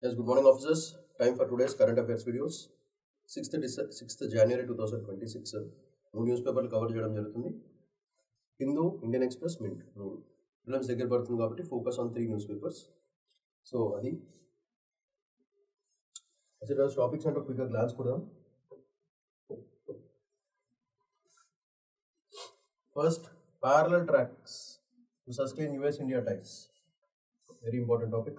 Yes, good morning, officers. Time for today's current affairs videos. 6th January 2026. మూడు news పేపర్లు cover చేయడం జరుగుతుంది. Hindu, Indian express, mint మూడు films దగ్గర పడుతుంది కాబట్టి focus on 3 news papers. So అది అసలు టాపిక్స్ అంటే క్విక్గా గ్లాన్స్ కొడదాం. First, parallel tracks to sustain US-India ties. Very important topic.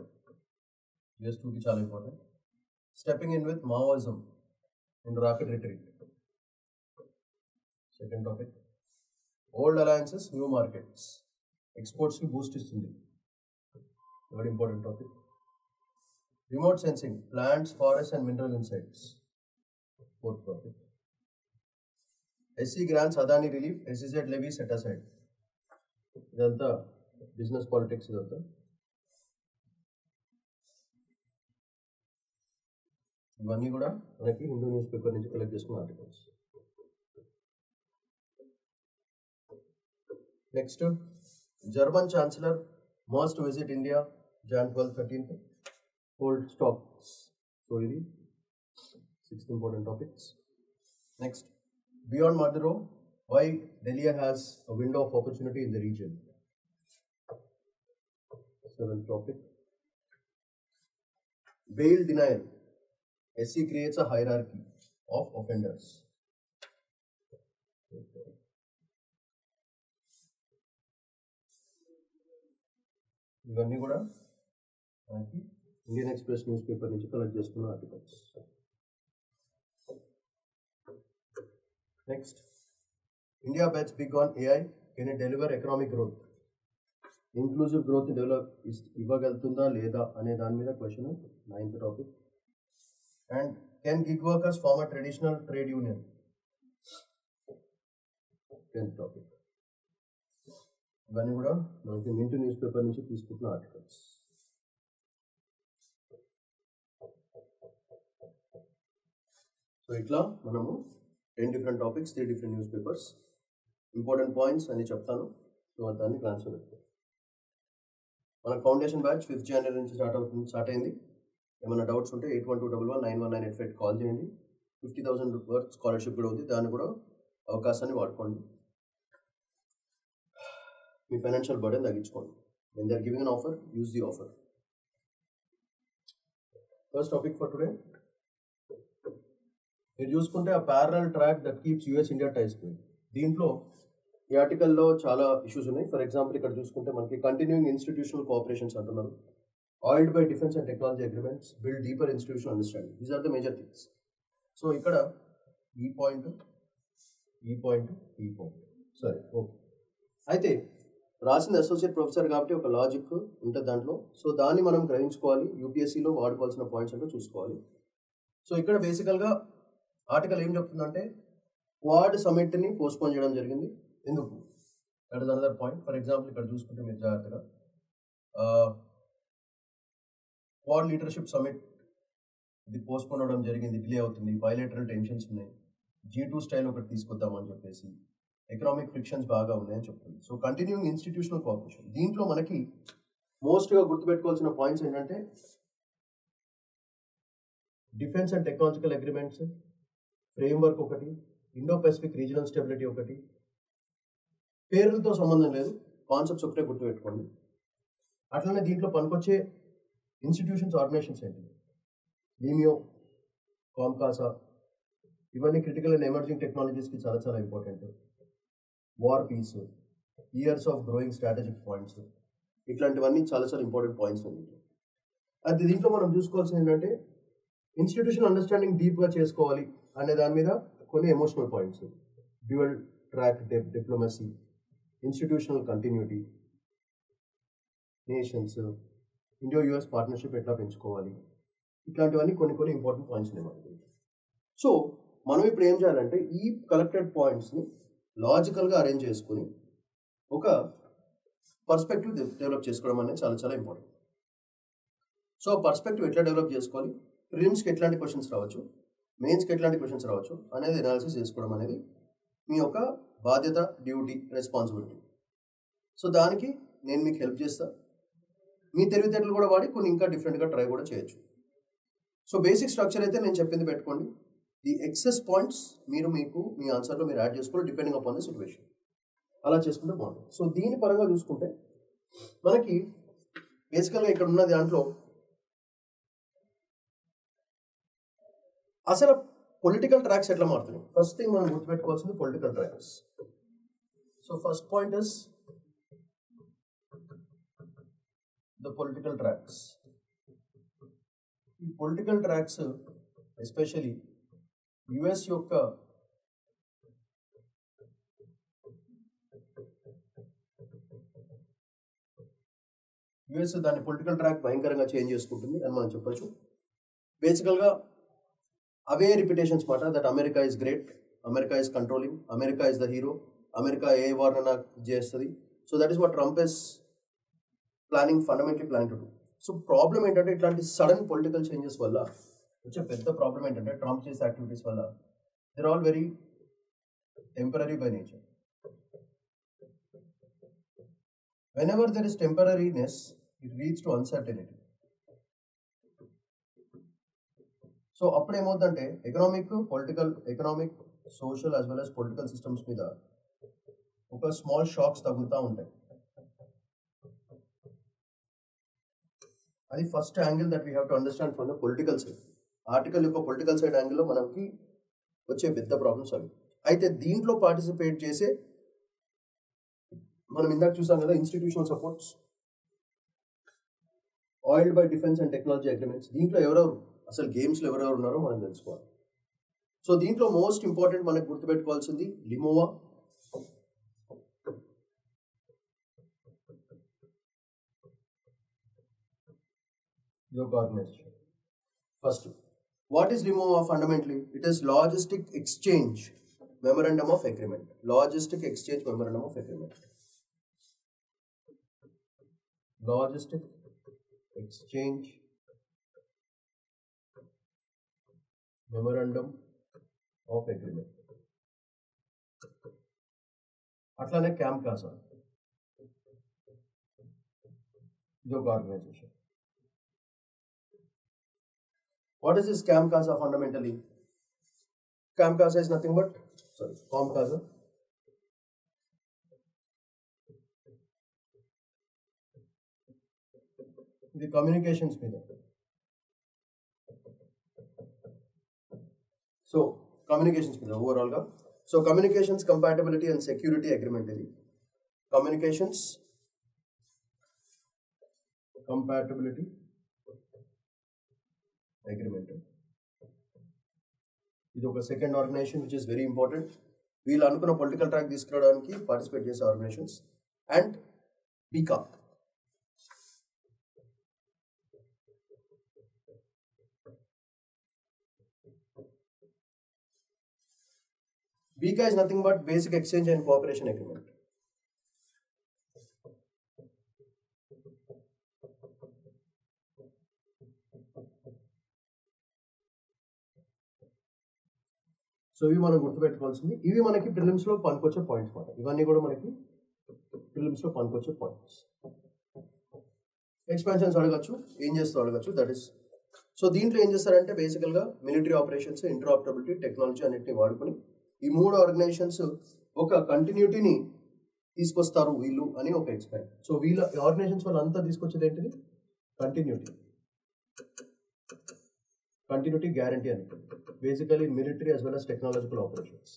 US2 కి చాలా important. Stepping in with Maoism in rapid retreat. Second topic. Old alliances, new markets. Exports కి boost ఇస్తుంది. Very important topic. Remote sensing, plants, forests and mineral insights. Fourth topic. SC grants, Adani relief, SEZ levy set aside. ఇదంతా business politics. ఇదంతా ఇవన్నీ కూడా మనకి Hindu news paper నుంచి collect చేసుకున్న articles. Next, German chancellor must visit India Jan 12-13. Hold stocks. So ఇది 6 important topics. Next, beyond Maduro, why Delhi has a window of opportunity in the region. 7th topic. Bail denial. SC creates a hierarchy of offenders. ఇవన్నీ కూడా మనకి Indian Express news paper నుంచి collect చేసుకున్న articles. Next, India bets big on AI. Can it deliver economic growth? Inclusive growth develop ఇవ్వగలుగుతుందా లేదా అనే దాని మీద question. 9th topic. And can gig workers form a traditional trade union? 10th topic. ఇవన్నీ కూడా మనకి మింట్ న్యూస్ పేపర్ నుంచి తీసుకుంటున్న ఆర్టికల్స్. సో ఇట్లా మనము 10 different topics, 3 different news papers, important points అని చెప్తాను. సో దాన్ని ట్రాన్స్ఫర్ అవుతుంది. మన ఫౌండేషన్ బ్యాచ్ 5th January నుంచి స్టార్ట్ అయింది. ఏమైనా డౌట్స్ ఉంటే 8121191985 కాల్ చేయండి. 50,000 వర్త్ స్కాలర్షిప్ కూడా ఉంది. దాన్ని కూడా అవకాశాన్ని వాడుకోండి. మీ ఫైనాన్షియల్ బర్డెన్ తగ్గించుకోండి. when they are giving an offer, use the offer. First topic for today, మీరు చూసుకుంటే ఆ parallel track that keeps US-India ties going. దీంట్లో ఈ ఆర్టికల్లో చాలా ఇష్యూస్ ఉన్నాయి. ఫర్ ఎగ్జాంపుల్ ఇక్కడ చూసుకుంటే మనకి కంటిన్యూయింగ్ ఇన్స్టిట్యూషనల్ కోఆపరేషన్స్ అంటున్నారు. Oiled by defence and technology agreements, build deeper institutional understanding. These are the major things. So ఇక్కడ ఈ పాయింట్ సరే ఓకే. అయితే రాసింది అసోసియేట్ ప్రొఫెసర్ కాబట్టి ఒక లాజిక్ ఉంటుంది దాంట్లో. సో దాన్ని మనం గ్రహించుకోవాలి. యూపీఎస్సీలో వాడుకోవాల్సిన పాయింట్స్ అంటే చూసుకోవాలి. సో ఇక్కడ బేసికల్గా ఆర్టికల్ ఏం చెప్తుందంటే క్వాడ్ సమిట్ని పోస్ట్పోన్ చేయడం జరిగింది. ఎందుకు? That is another point. For example ఇక్కడ చూసుకుంటే మీరు జాగ్రత్తగా క్వాడ్ లీడర్షిప్ సమిట్ ఇది పోస్ట్పోన్ అవ్వడం జరిగింది, డిలే అవుతుంది, బైలేటరల్ టెన్షన్స్ ఉన్నాయి, G2 స్టైల్ ఒకటి తీసుకొద్దామని చెప్పేసి, ఎకనామిక్ ఫ్రిక్షన్స్ బాగా ఉన్నాయని చెప్తుంది. సో కంటిన్యూయింగ్ ఇన్స్టిట్యూషనల్ కోఆపరేషన్, దీంట్లో మనకి మోస్ట్గా గుర్తుపెట్టుకోవాల్సిన పాయింట్స్ ఏంటంటే defence and technological agreements, framework ఒకటి, ఇండో పెసిఫిక్ రీజనల్ స్టెబిలిటీ ఒకటి. పేర్లతో సంబంధం లేదు, కాన్సెప్ట్స్ ఒకటే గుర్తుపెట్టుకోండి. అట్లనే దీంట్లో పనికొచ్చే ఇన్స్టిట్యూషన్స్, ఆర్గనైజేషన్స్ ఏంటి? లీమియో, కామ్కాసా, ఇవన్నీ క్రిటికల్ అండ్ ఎమర్జింగ్ టెక్నాలజీస్కి చాలా చాలా important. War peace, years of growing strategic points, ఇట్లాంటివన్నీ చాలా చాలా ఇంపార్టెంట్ పాయింట్స్ ఉంది. అది దీంట్లో మనం చూసుకోవాల్సింది ఏంటంటే ఇన్స్టిట్యూషన్ అండర్స్టాండింగ్ డీప్గా చేసుకోవాలి అనే దాని మీద కొన్ని emotional points. Dual track diplomacy, institutional continuity, nations, ఇండియో-US పార్ట్నర్షిప్ ఎట్లా పెంచుకోవాలి, ఇట్లాంటివన్నీ కొన్ని ఇంపార్టెంట్ పాయింట్స్ ఉన్నాయి మనకి. సో మనం ఇప్పుడు ఏం చేయాలంటే ఈ కలెక్టెడ్ పాయింట్స్ని లాజికల్గా అరేంజ్ చేసుకుని ఒక పర్స్పెక్టివ్ డెవలప్ చేసుకోవడం అనేది చాలా చాలా ఇంపార్టెంట్. సో పర్స్పెక్టివ్ ఎట్లా డెవలప్ చేసుకోవాలి, ప్రిలిమ్స్కి ఎట్లాంటి క్వశ్చన్స్ రావచ్చు, మెయిన్స్కి ఎట్లాంటి క్వశ్చన్స్ రావచ్చు అనేది అనాలిసిస్ చేసుకోవడం అనేది మీ యొక్క బాధ్యత, డ్యూటీ, రెస్పాన్సిబిలిటీ. సో దానికి నేను మీకు హెల్ప్ చేస్తాను. మీ తెలివితేటలు కూడా వాడి కొన్ని ఇంకా డిఫరెంట్గా ట్రై కూడా చేయొచ్చు. సో బేసిక్ స్ట్రక్చర్ అయితే నేను చెప్పింది పెట్టుకోండి. ది ఎక్సెస్ పాయింట్స్ మీరు మీ ఆన్సర్లో మీరు యాడ్ చేసుకోవాలి డిపెండింగ్ అపాన్ ద సిచ్యువేషన్. అలా చేసుకుంటే బాగుంటుంది. సో దీని పరంగా చూసుకుంటే మనకి బేసికల్గా ఇక్కడ ఉన్న దాంట్లో అసలు పొలిటికల్ ట్రాక్స్ ఎట్లా మారుతున్నాయి. ఫస్ట్ థింగ్ మనం గుర్తుపెట్టుకోవాల్సింది political tracks. So first point is the political tracks. ఈ పొలిటికల్ ట్రాక్స్ ఎస్పెషలీ యుఎస్ యొక్క దాని పొలిటికల్ ట్రాక్ భయంకరంగా చేంజ్ చేసుకుంటుంది అని మనం చెప్పొచ్చు. బేసికల్గా అవే రిపిటేషన్స్ మాట, that America is great, America is controlling, America is the hero, America ఏ వార్నైనా చేస్తుంది. So that is what Trump is fundamentally planning to do. So problem ఏంటంటే ఇట్లాంటి సడన్ పొలిటికల్ చేంజెస్ వల్ల వచ్చే పెద్ద ప్రాబ్లం ఏంటంటే ట్రంప్ చేసే యాక్టివిటీస్ వల్ల they are all very temporary by nature. Whenever there is temporariness, it leads to uncertainty. So అప్పుడు ఏమవుతుందంటే economic, social as well as political systems మీద ఒక స్మాల్ షాక్స్ తగులుతూ ఉంటాయి. అది first angle that we have to understand from the political side. Article యొక్క political side యాంగిల్లో మనకి వచ్చే పెద్ద ప్రాబ్లమ్స్ అవి. అయితే దీంట్లో పార్టిసిపేట్ చేసే మనం ఇందాక చూసాం కదా institutional supports, oiled by defence and technology agreements. దీంట్లో ఎవరెవరు అసలు గేమ్స్లో ఎవరెవరు ఉన్నారో మనం తెలుసుకోవాలి. సో దీంట్లో మోస్ట్ ఇంపార్టెంట్ మనకు గుర్తుపెట్టుకోవాల్సింది లిమోవా, ఇదొక organization. First what is LEMOA? Fundamentally it is logistic exchange memorandum of agreement. Logistic exchange memorandum of agreement. Logistic Exchange Memorandum of Agreement. అట్లానే క్యాంప్ కాసా, ఇది ఒక ఆర్గనైజేషన్. వాట్ ఈస్ దిస్ క్యాంప్ కాసా? ఫండమెంటలీ క్యాంప్ కాసా is nothing but COMCASA. ఇది కమ్యూనికేషన్స్ మీద. సో కమ్యూనికేషన్స్ మీద ఓవరాల్గా. So communications compatibility and security agreement. ఇది కమ్యూనికేషన్స్ కంపాటబిలిటీ అగ్రిమెంట్. ఇది ఒక second organization which is very important. వీళ్ళు అనుకున్న పొలిటికల్ ట్రాక్ తీసుకురావడానికి పార్టిసిపేట్ చేసే organizations. And BECA, BICA is nothing but Basic Exchange and Cooperation Agreement. So ఇవి మనం గుర్తుపెట్టుకోవాల్సింది. ఇవి మనకి ప్రిలిమ్స్లో పనికొచ్చే పాయింట్స్ మాట. ఇవన్నీ కూడా మనకి ప్రిలిమ్స్లో పనికొచ్చే పాయింట్స్. ఎక్స్పాన్షన్స్ అడగచ్చు, ఏం చేస్తూ అడగచ్చు. దట్ ఈస్ సో దీంట్లో ఏం చేస్తారంటే బేసికల్గా మిలిటరీ ఆపరేషన్స్, ఇంటరాపరబిలిటీ, టెక్నాలజీ అన్నిటిని వాడుకొని ఈ మూడు ఆర్గనైజేషన్స్ ఒక కంటిన్యూటీని తీసుకొస్తారు వీళ్ళు అని ఒక ఎక్స్పెక్ట్. సో వీళ్ళ ఆర్గనైజేషన్స్ వాళ్ళు అంతా తీసుకొచ్చేది ఏంటిది? కంటిన్యూటీ గ్యారంటీ అని, basically military as well as technological operations.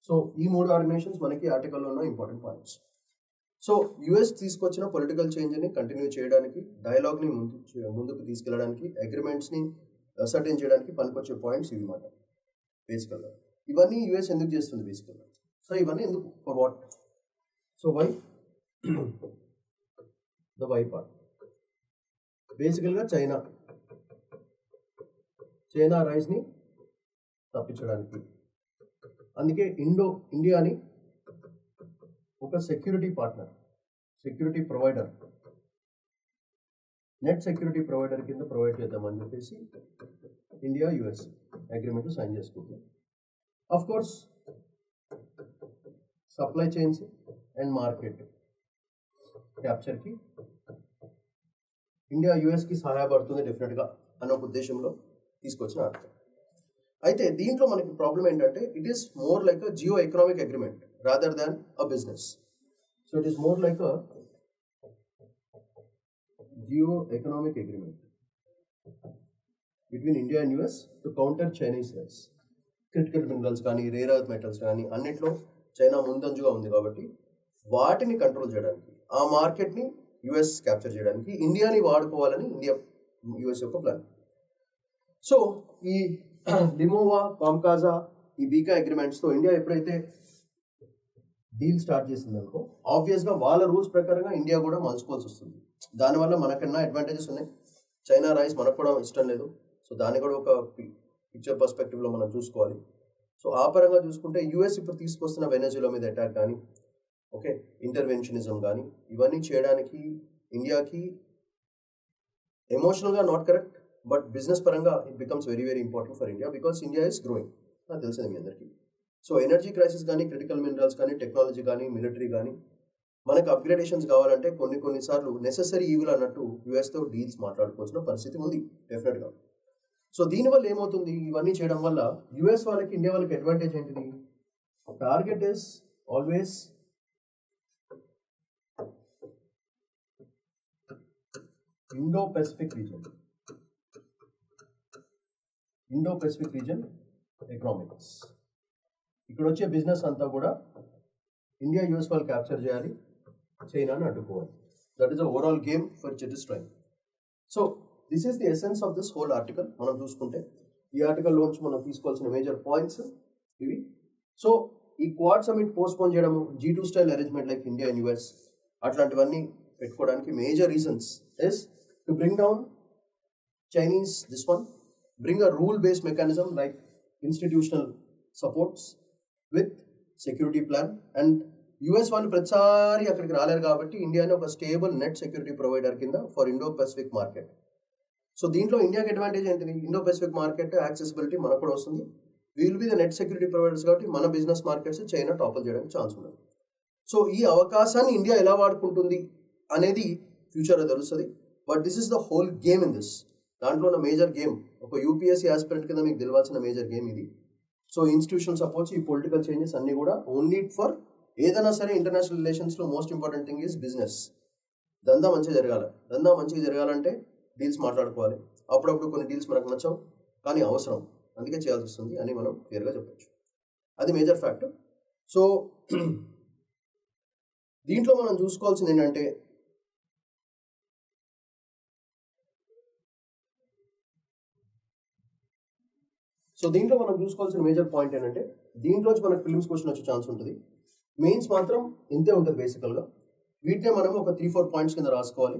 So ఈ మూడు ఆర్గనైజేషన్స్ మనకి ఆర్టికల్లో ఉన్న ఇంపార్టెంట్ పాయింట్స్. సో యుఎస్ తీసుకొచ్చిన పొలిటికల్ చేంజ్ని కంటిన్యూ చేయడానికి, డైలాగ్ని ముందుకు తీసుకెళ్ళడానికి, అగ్రిమెంట్స్ని అసర్టైన్ చేయడానికి పనికొచ్చే పాయింట్స్ ఇవి మాట బేసికల్గా. ఇవన్నీ యుఎస్ ఎందుకు చేస్తుంది బేసికల్గా? సో ఇవన్నీ ఎందుకు? For what? So why? The why part బేసికల్గా చైనా రైస్ని తప్పించడానికి. అందుకే ఇండియాని ఒక security partner, security provider, net security provider కింద ప్రొవైడ్ చేద్దామని చెప్పేసి ఇండియా యుఎస్ అగ్రిమెంట్ సైన్ చేసుకుంటుంది. Of course supply chains and market క్యాప్చర్కి ఇండియా యుఎస్కి సహాయపడుతుంది డెఫినెట్గా. అనే ఒక ఉద్దేశంలో తీసుకొచ్చిన ఆర్టికల్. అయితే దీంట్లో మనకి ప్రాబ్లం ఏంటంటే it is more like a geo economic agreement rather than a business. So it is more like a geo economic agreement between India and US to counter Chinese threats. Critical minerals కానీ rare earth metals కానీ అన్నిట్లో China ముందంజుగా ఉంది కాబట్టి వాటిని control చేయడానికి, ఆ మార్కెట్ని US capture చేయడానికి ఇండియాని వాడుకోవాలని యుఎస్ యొక్క ప్లాన్. సో ఈ లిమోవా, కామ్కాజా, ఈ బీకా అగ్రిమెంట్స్తో ఇండియా ఎప్పుడైతే డీల్ స్టార్ట్ చేసిందనుకో ఆబ్వియస్గా వాళ్ళ రూల్స్ ప్రకారంగా ఇండియా కూడా మలుచుకోవాల్సి వస్తుంది. దానివల్ల మనకన్నా అడ్వాంటేజెస్ ఉన్నాయి. చైనా రైస్ మనకు కూడా ఇష్టం లేదు. సో దాన్ని కూడా ఒక పిక్చర్ పర్స్పెక్టివ్లో మనం చూసుకోవాలి. సో ఆ పరంగా చూసుకుంటే యుఎస్ ఇప్పుడు తీసుకొస్తున్న వెనెజులా మీద అటాక్ కానీ, ఓకే, ఇంటర్వెన్షనిజం కానీ ఇవన్నీ చేయడానికి ఇండియాకి ఎమోషనల్గా నాట్ కరెక్ట్, బట్ బిజినెస్ పరంగా it becomes very very important for India because India is growing. నాకు తెలిసింది మీ అందరికీ. సో ఎనర్జీ క్రైసిస్ కానీ, క్రిటికల్ మినరల్స్ కానీ, టెక్నాలజీ కానీ, మిలిటరీ కానీ మనకు అప్గ్రేడేషన్స్ కావాలంటే కొన్నిసార్లు నెసెసరీ ఈవిల్ అన్నట్టు యుఎస్తో డీల్స్ మాట్లాడుకోవాల్సిన పరిస్థితి ఉంది డెఫినెట్గా. సో దీనివల్ల ఏమవుతుంది, ఇవన్నీ చేయడం వల్ల యుఎస్ వాళ్ళకి ఇండియా వాళ్ళకి అడ్వాంటేజ్ ఏంటిది? Target is always Indo-Pacific reason economics. ఇక్కడ వచ్చే బిజినెస్ అంతా కూడా ఇండియా యుఎస్ వాళ్ళు క్యాప్చర్ చేయాలి, చైనాని అడ్డుకోవాలి. That is the overall game for జెటిస్ ట్రైన్. So this is the essence of this whole article. మనం చూసుకుంటే ఈ ఆర్టికల్లోంచి మనం తీసుకోవాల్సిన మేజర్ పాయింట్స్ ఇవి. సో ఈ క్వాడ్ సమిట్ పోస్ట్పోన్ చేయడము, G2 style arrangement like India and US అట్లాంటివన్నీ పెట్టుకోవడానికి major reasons is to bring down Chinese, this one, bring a rule-based mechanism like institutional supports with security plan, and US వాళ్ళు ప్రతిసారి అక్కడికి రాలేరు కాబట్టి ఇండియాని ఒక స్టేబుల్ నెట్ సెక్యూరిటీ ప్రొవైడర్ కింద ఫర్ ఇండో-పెసిఫిక్ మార్కెట్. సో దీంట్లో ఇండియాకి అడ్వాంటేజ్ ఏంటిది? ఇండో-పెసిఫిక్ మార్కెట్ యాక్సెసిబిలిటీ మనకు కూడా వస్తుంది. We will be the net security providers కాబట్టి మన బిజినెస్ మార్కెట్స్ చైనా టాపల్ చేయడానికి ఛాన్స్ ఉండదు. సో ఈ అవకాశాన్ని ఇండియా ఎలా వాడుకుంటుంది అనేది ఫ్యూచర్లో తెలుస్తుంది. But this is the whole game in this. దాంట్లో ఉన్న మేజర్ గేమ్, ఒక యూపీఎస్సీ ఆస్పిరెంట్ కింద మీకు తెలియాల్సిన మేజర్ గేమ్ ఇది. సో ఇన్స్టిట్యూషనల్ సపోర్ట్స్, ఈ పొలిటికల్ చేంజెస్ అన్నీ కూడా ఓన్లీ ఫర్ ఏదైనా సరే ఇంటర్నేషనల్ రిలేషన్స్లో most important thing is business. దందా మంచిగా జరగాలి. దందా మంచిగా జరగాలంటే డీల్స్ మాట్లాడుకోవాలి. అప్పుడప్పుడు కొన్ని డీల్స్ మనకు నచ్చవు కానీ అవసరం, అందుకే చేయాల్సి వస్తుంది అని మనం క్లియర్గా చెప్పచ్చు. అది మేజర్ ఫ్యాక్టర్. సో దీంట్లో మనం చూసుకోవాల్సింది ఏంటంటే మేజర్ పాయింట్ ఏంటంటే దీంట్లోంచి మనకు ఫిలిమ్స్ క్వశ్చన్ వచ్చే ఛాన్స్ ఉంటుంది. మెయిన్స్ మాత్రం ఇంతే ఉంటుంది బేసికల్గా. వీటినే మనం ఒక 3-4 పాయింట్స్ కింద రాసుకోవాలి.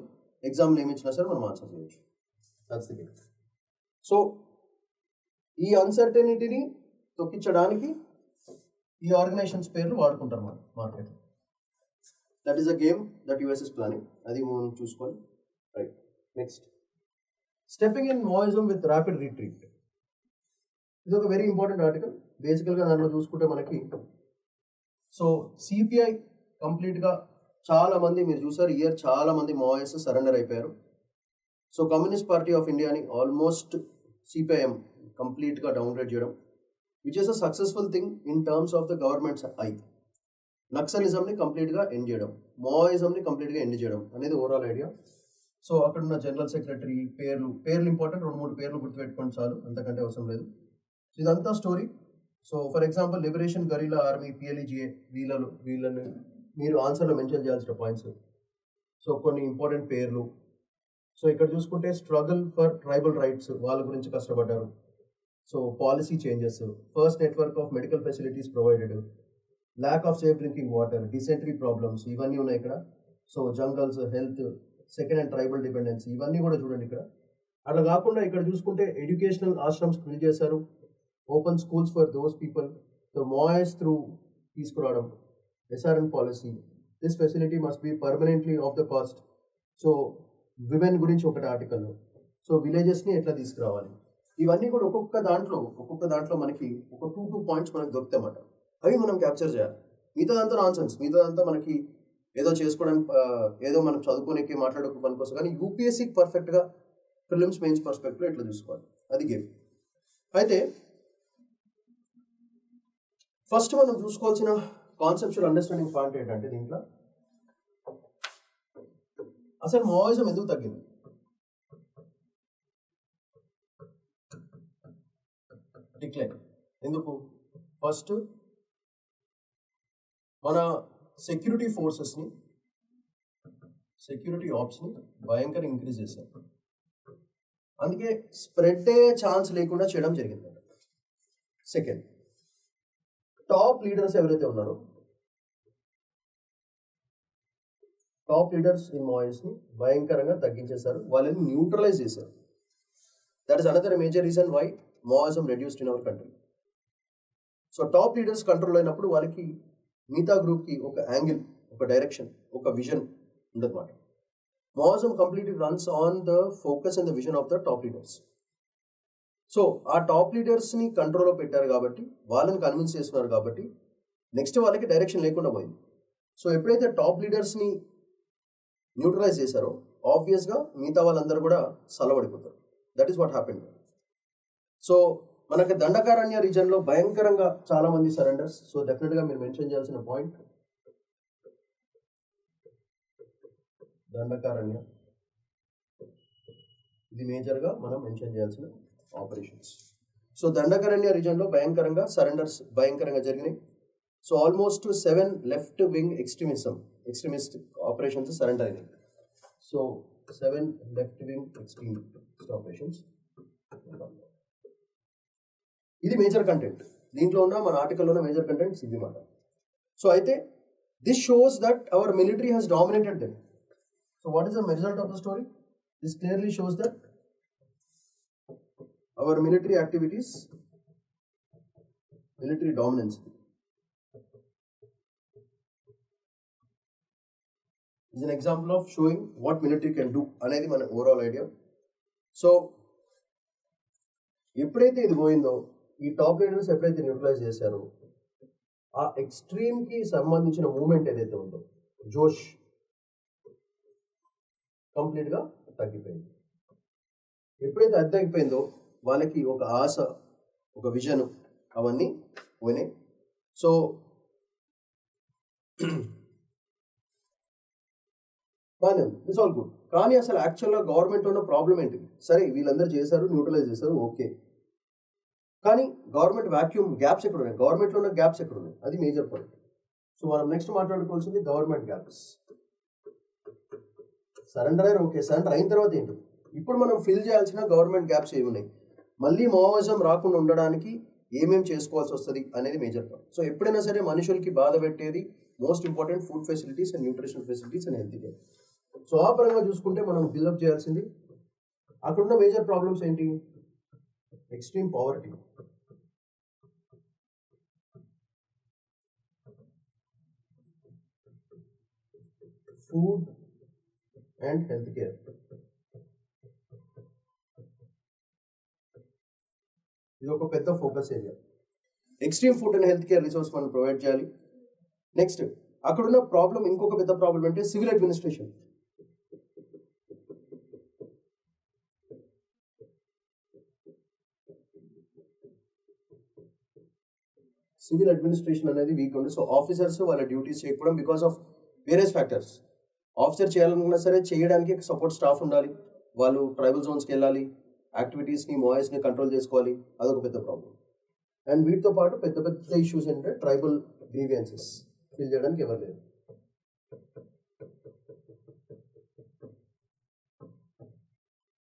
ఎగ్జామ్లో ఏమి ఇచ్చినా సరే మనం ఆన్సర్ చేయొచ్చు. That's the game. సో ఈ అన్సర్టెనిటీని తొక్కించడానికి ఈ ఆర్గనైజేషన్స్ పేర్లు వాడుకుంటారు మనం మార్కెట్లో. That is a game that US is planning. అది మనం చూసుకోవాలి. Right, next, stepping in Maoism with rapid retreat. ఇది ఒక వెరీ ఇంపార్టెంట్ ఆర్టికల్. బేసికల్గా దాంట్లో చూసుకుంటే మనకి సో సిపిఐ కంప్లీట్గా చాలా మంది మీరు చూసారు ఇయర్ చాలా మంది మావోయిస్ట్ సరెండర్ అయిపోయారు. సో కమ్యూనిస్ట్ పార్టీ ఆఫ్ ఇండియాని ఆల్మోస్ట్ సిపిఐఎం కంప్లీట్గా డౌన్గ్రేడ్ చేయడం, which is a successful thing in terms of the governments eye. నక్సలిజంని కంప్లీట్గా ఎండ్ చేయడం, మావోయిజంని కంప్లీట్గా ఎండ్ చేయడం అనేది ఓవరాల్ ఐడియా. సో అక్కడున్న జనరల్ సెక్రటరీ పేర్లు ఇంపార్టెంట్, 2-3 పేర్లు గుర్తుపెట్టుకోండి చాలు, అంతకంటే అవసరం లేదు. సో ఇదంతా story. So for example liberation guerrilla army, PLGA, వీళ్ళని మీరు ఆన్సర్లో మెన్షన్ చేయాల్సిన పాయింట్స్. సో కొన్ని ఇంపార్టెంట్ పేర్లు. సో ఇక్కడ చూసుకుంటే స్ట్రగుల్ ఫర్ ట్రైబల్ రైట్స్, వాళ్ళ గురించి కష్టపడ్డారు. So policy changes, first network of medical facilities provided, lack of safe drinking water, dysentery problems, ఇవన్నీ ఉన్నాయి ఇక్కడ. So jungles, health, second and tribal dependency, ఇవన్నీ కూడా చూడండి ఇక్కడ. అట్లా కాకుండా ఇక్కడ చూసుకుంటే ఎడ్యుకేషనల్ ఆశ్రమ్స్ బిల్డ్ చేశారు, open schools for those people. So Maoist through తీసుకురావడం, SRN policy, this facility must be permanently of the cost. So women గురించి ఒకటి ఆర్టికల్. సో విలేజెస్ని ఎట్లా తీసుకురావాలి, ఇవన్నీ కూడా ఒక్కొక్క దాంట్లో మనకి ఒక 2 పాయింట్స్ మనకి దొరుకుతాయన్నమాట. అవి మనం క్యాప్చర్ చేయాలి. మిగతాదంతా నాన్సెన్స్, మిగతాదంతా మనకి ఏదో చేసుకోవడానికి, ఏదో మనం చదువుకోనికి మాట్లాడుకో పనికోసం. కానీ యూపీఎస్సీకి పర్ఫెక్ట్గా ప్రిలిమ్స్ మెయిన్స్ పర్స్పెక్టివ్లో ఇట్లా చూసుకోవాలి, అది గేమ్. అయితే ఫస్ట్ మనం చూసుకోవాల్సిన కాన్సెప్చువల్ అండర్స్టాండింగ్ పాయింట్ ఏంటంటే దీంట్లో అసలు మావోయిజం ఎందుకు తగ్గింది? డిక్లైన్ ఎందుకు? ఫస్ట్ మన సెక్యూరిటీ ఫోర్సెస్ని, సెక్యూరిటీ ఆప్స్ని భయంకరంగా ఇంక్రీజ్ చేశారు. అందుకే స్ప్రెడ్ అయ్యే ఛాన్స్ లేకుండా చేయడం జరిగింది. సెకండ్, టాప్ లీడర్స్ ఎవరైతే ఉన్నారో, టాప్ లీడర్స్ ఇన్ మావోయిస్ట్ని భయంకరంగా తగ్గించేశారు, వాళ్ళని న్యూట్రలైజ్ చేశారు. That is another major reason why Maoism reduced in our country. So top leaders control అయినప్పుడు వాళ్ళకి మిగతా గ్రూప్కి ఒక యాంగిల్, ఒక డైరెక్షన్, ఒక విజన్ ఉండదన్నమాట. Maoism completely runs on the focus and the vision of the top leaders. So ఆ top లీడర్స్ని కంట్రోల్లో పెట్టారు కాబట్టి, వాళ్ళని కన్విన్స్ చేస్తున్నారు కాబట్టి నెక్స్ట్ వాళ్ళకి డైరెక్షన్ లేకుండా పోయింది. సో ఎప్పుడైతే టాప్ లీడర్స్ని న్యూట్రలైజ్ చేశారో ఆబ్వియస్గా మిగతా వాళ్ళందరూ కూడా సలబడిపోతారు. That is what happened. So మనకి దండకారణ్య రీజన్లో భయంకరంగా చాలా మంది సరెండర్స్. సో డెఫినెట్గా మీరు మెన్షన్ చేయాల్సిన పాయింట్ దండకారణ్య, ఇది మేజర్గా మనం మెన్షన్ చేయాల్సిన ఆపరేషన్స్. సో దండకారణ్య రీజన్లో భయంకరంగా సరెండర్స్ భయంకరంగా జరిగినాయి. So almost 7 left wing extremist operations surrender అయినాయి. So 7 left wing extremist operations. ఇది మేజర్ కంటెంట్, దీంట్లో ఉన్న మన ఆర్టికల్లో ఉన్న మేజర్ కంటెంట్స్ ఇది మాట. సో అయితే this shows that hour military has dominated them. So what is the result of the story? This clearly shows that our military activities, military dominance is an example of showing what military can do అనేది మన overall idea. So ఎప్పుడైతే ఇది పోయిందో, ఈ top leaders ఎప్పుడైతే neutralise చేశారో, ఆ ఎక్స్ట్రీమ్కి సంబంధించిన మూమెంట్ ఏదైతే ఉందో, జోష్ కంప్లీట్గా తగ్గిపోయింది. ఎప్పుడైతే అది తగ్గిపోయిందో వాళ్ళకి ఒక ఆశ, ఒక విజన్ అవన్నీ పోయినాయి. సో బాగానే ఉంది, ఇట్స్ ఆల్ గుడ్. కానీ అసలు యాక్చువల్గా గవర్నమెంట్ ఉన్న ప్రాబ్లం ఏంటి? సరే వీళ్ళందరూ చేశారు, న్యూట్రలైజ్ చేశారు, ఓకే. కానీ గవర్నమెంట్ వాక్యూమ్ గ్యాప్స్ ఎక్కడ ఉన్నాయి? గవర్నమెంట్లో ఉన్న గ్యాప్స్ ఎక్కడ ఉన్నాయి? అది మేజర్ పాయింట్. సో మనం నెక్స్ట్ మాట్లాడుకోవాల్సింది గవర్నమెంట్ గ్యాప్స్. సరెండర్ అయ్యారు, ఓకే. సరెండర్ అయిన తర్వాత ఏంటి? ఇప్పుడు మనం ఫిల్ చేయాల్సిన గవర్నమెంట్ గ్యాప్స్ ఏమున్నాయి, మళ్ళీ మావోయిజం రాకుండా ఉండడానికి ఏమేమి చేసుకోవాల్సి వస్తుంది అనేది మేజర్ పాయింట్. సో ఎప్పుడైనా సరే మనుషులకి బాధ పెట్టేది most important food facilities and nutrition facilities and health care. So ఆ పరంగా చూసుకుంటే మనం బిల్డప్ చేయాల్సింది అక్కడున్న మేజర్ ప్రాబ్లమ్స్ ఏంటి? Extreme poverty, food and health care. ఇది ఒక పెద్ద focus area. Extreme food and health care resource మనం ప్రొవైడ్ చేయాలి. నెక్స్ట్ అక్కడున్న ప్రాబ్లం, ఇంకొక పెద్ద ప్రాబ్లం అంటే సివిల్ అడ్మినిస్ట్రేషన్. సివిల్ అడ్మినిస్ట్రేషన్ అనేది వీక్ ఉంది. సో ఆఫీసర్స్ వాళ్ళ డ్యూటీస్ చేయకపోవడం because of various factors. Officer చేయాలనుకున్నా సరే చేయడానికి సపోర్ట్ స్టాఫ్ ఉండాలి, వాళ్ళు ట్రైబల్ జోన్స్కి వెళ్ళాలి, యాక్టివిటీస్ని మావోయిస్ట్ని కంట్రోల్ చేసుకోవాలి, అదొక పెద్ద ప్రాబ్లం. అండ్ వీటితో పాటు పెద్ద పెద్ద ఇష్యూస్ ఏంటంటే ట్రైబల్ గ్రీవియన్సెస్ ఫిల్ చేయడానికి ఎవరు లేరు.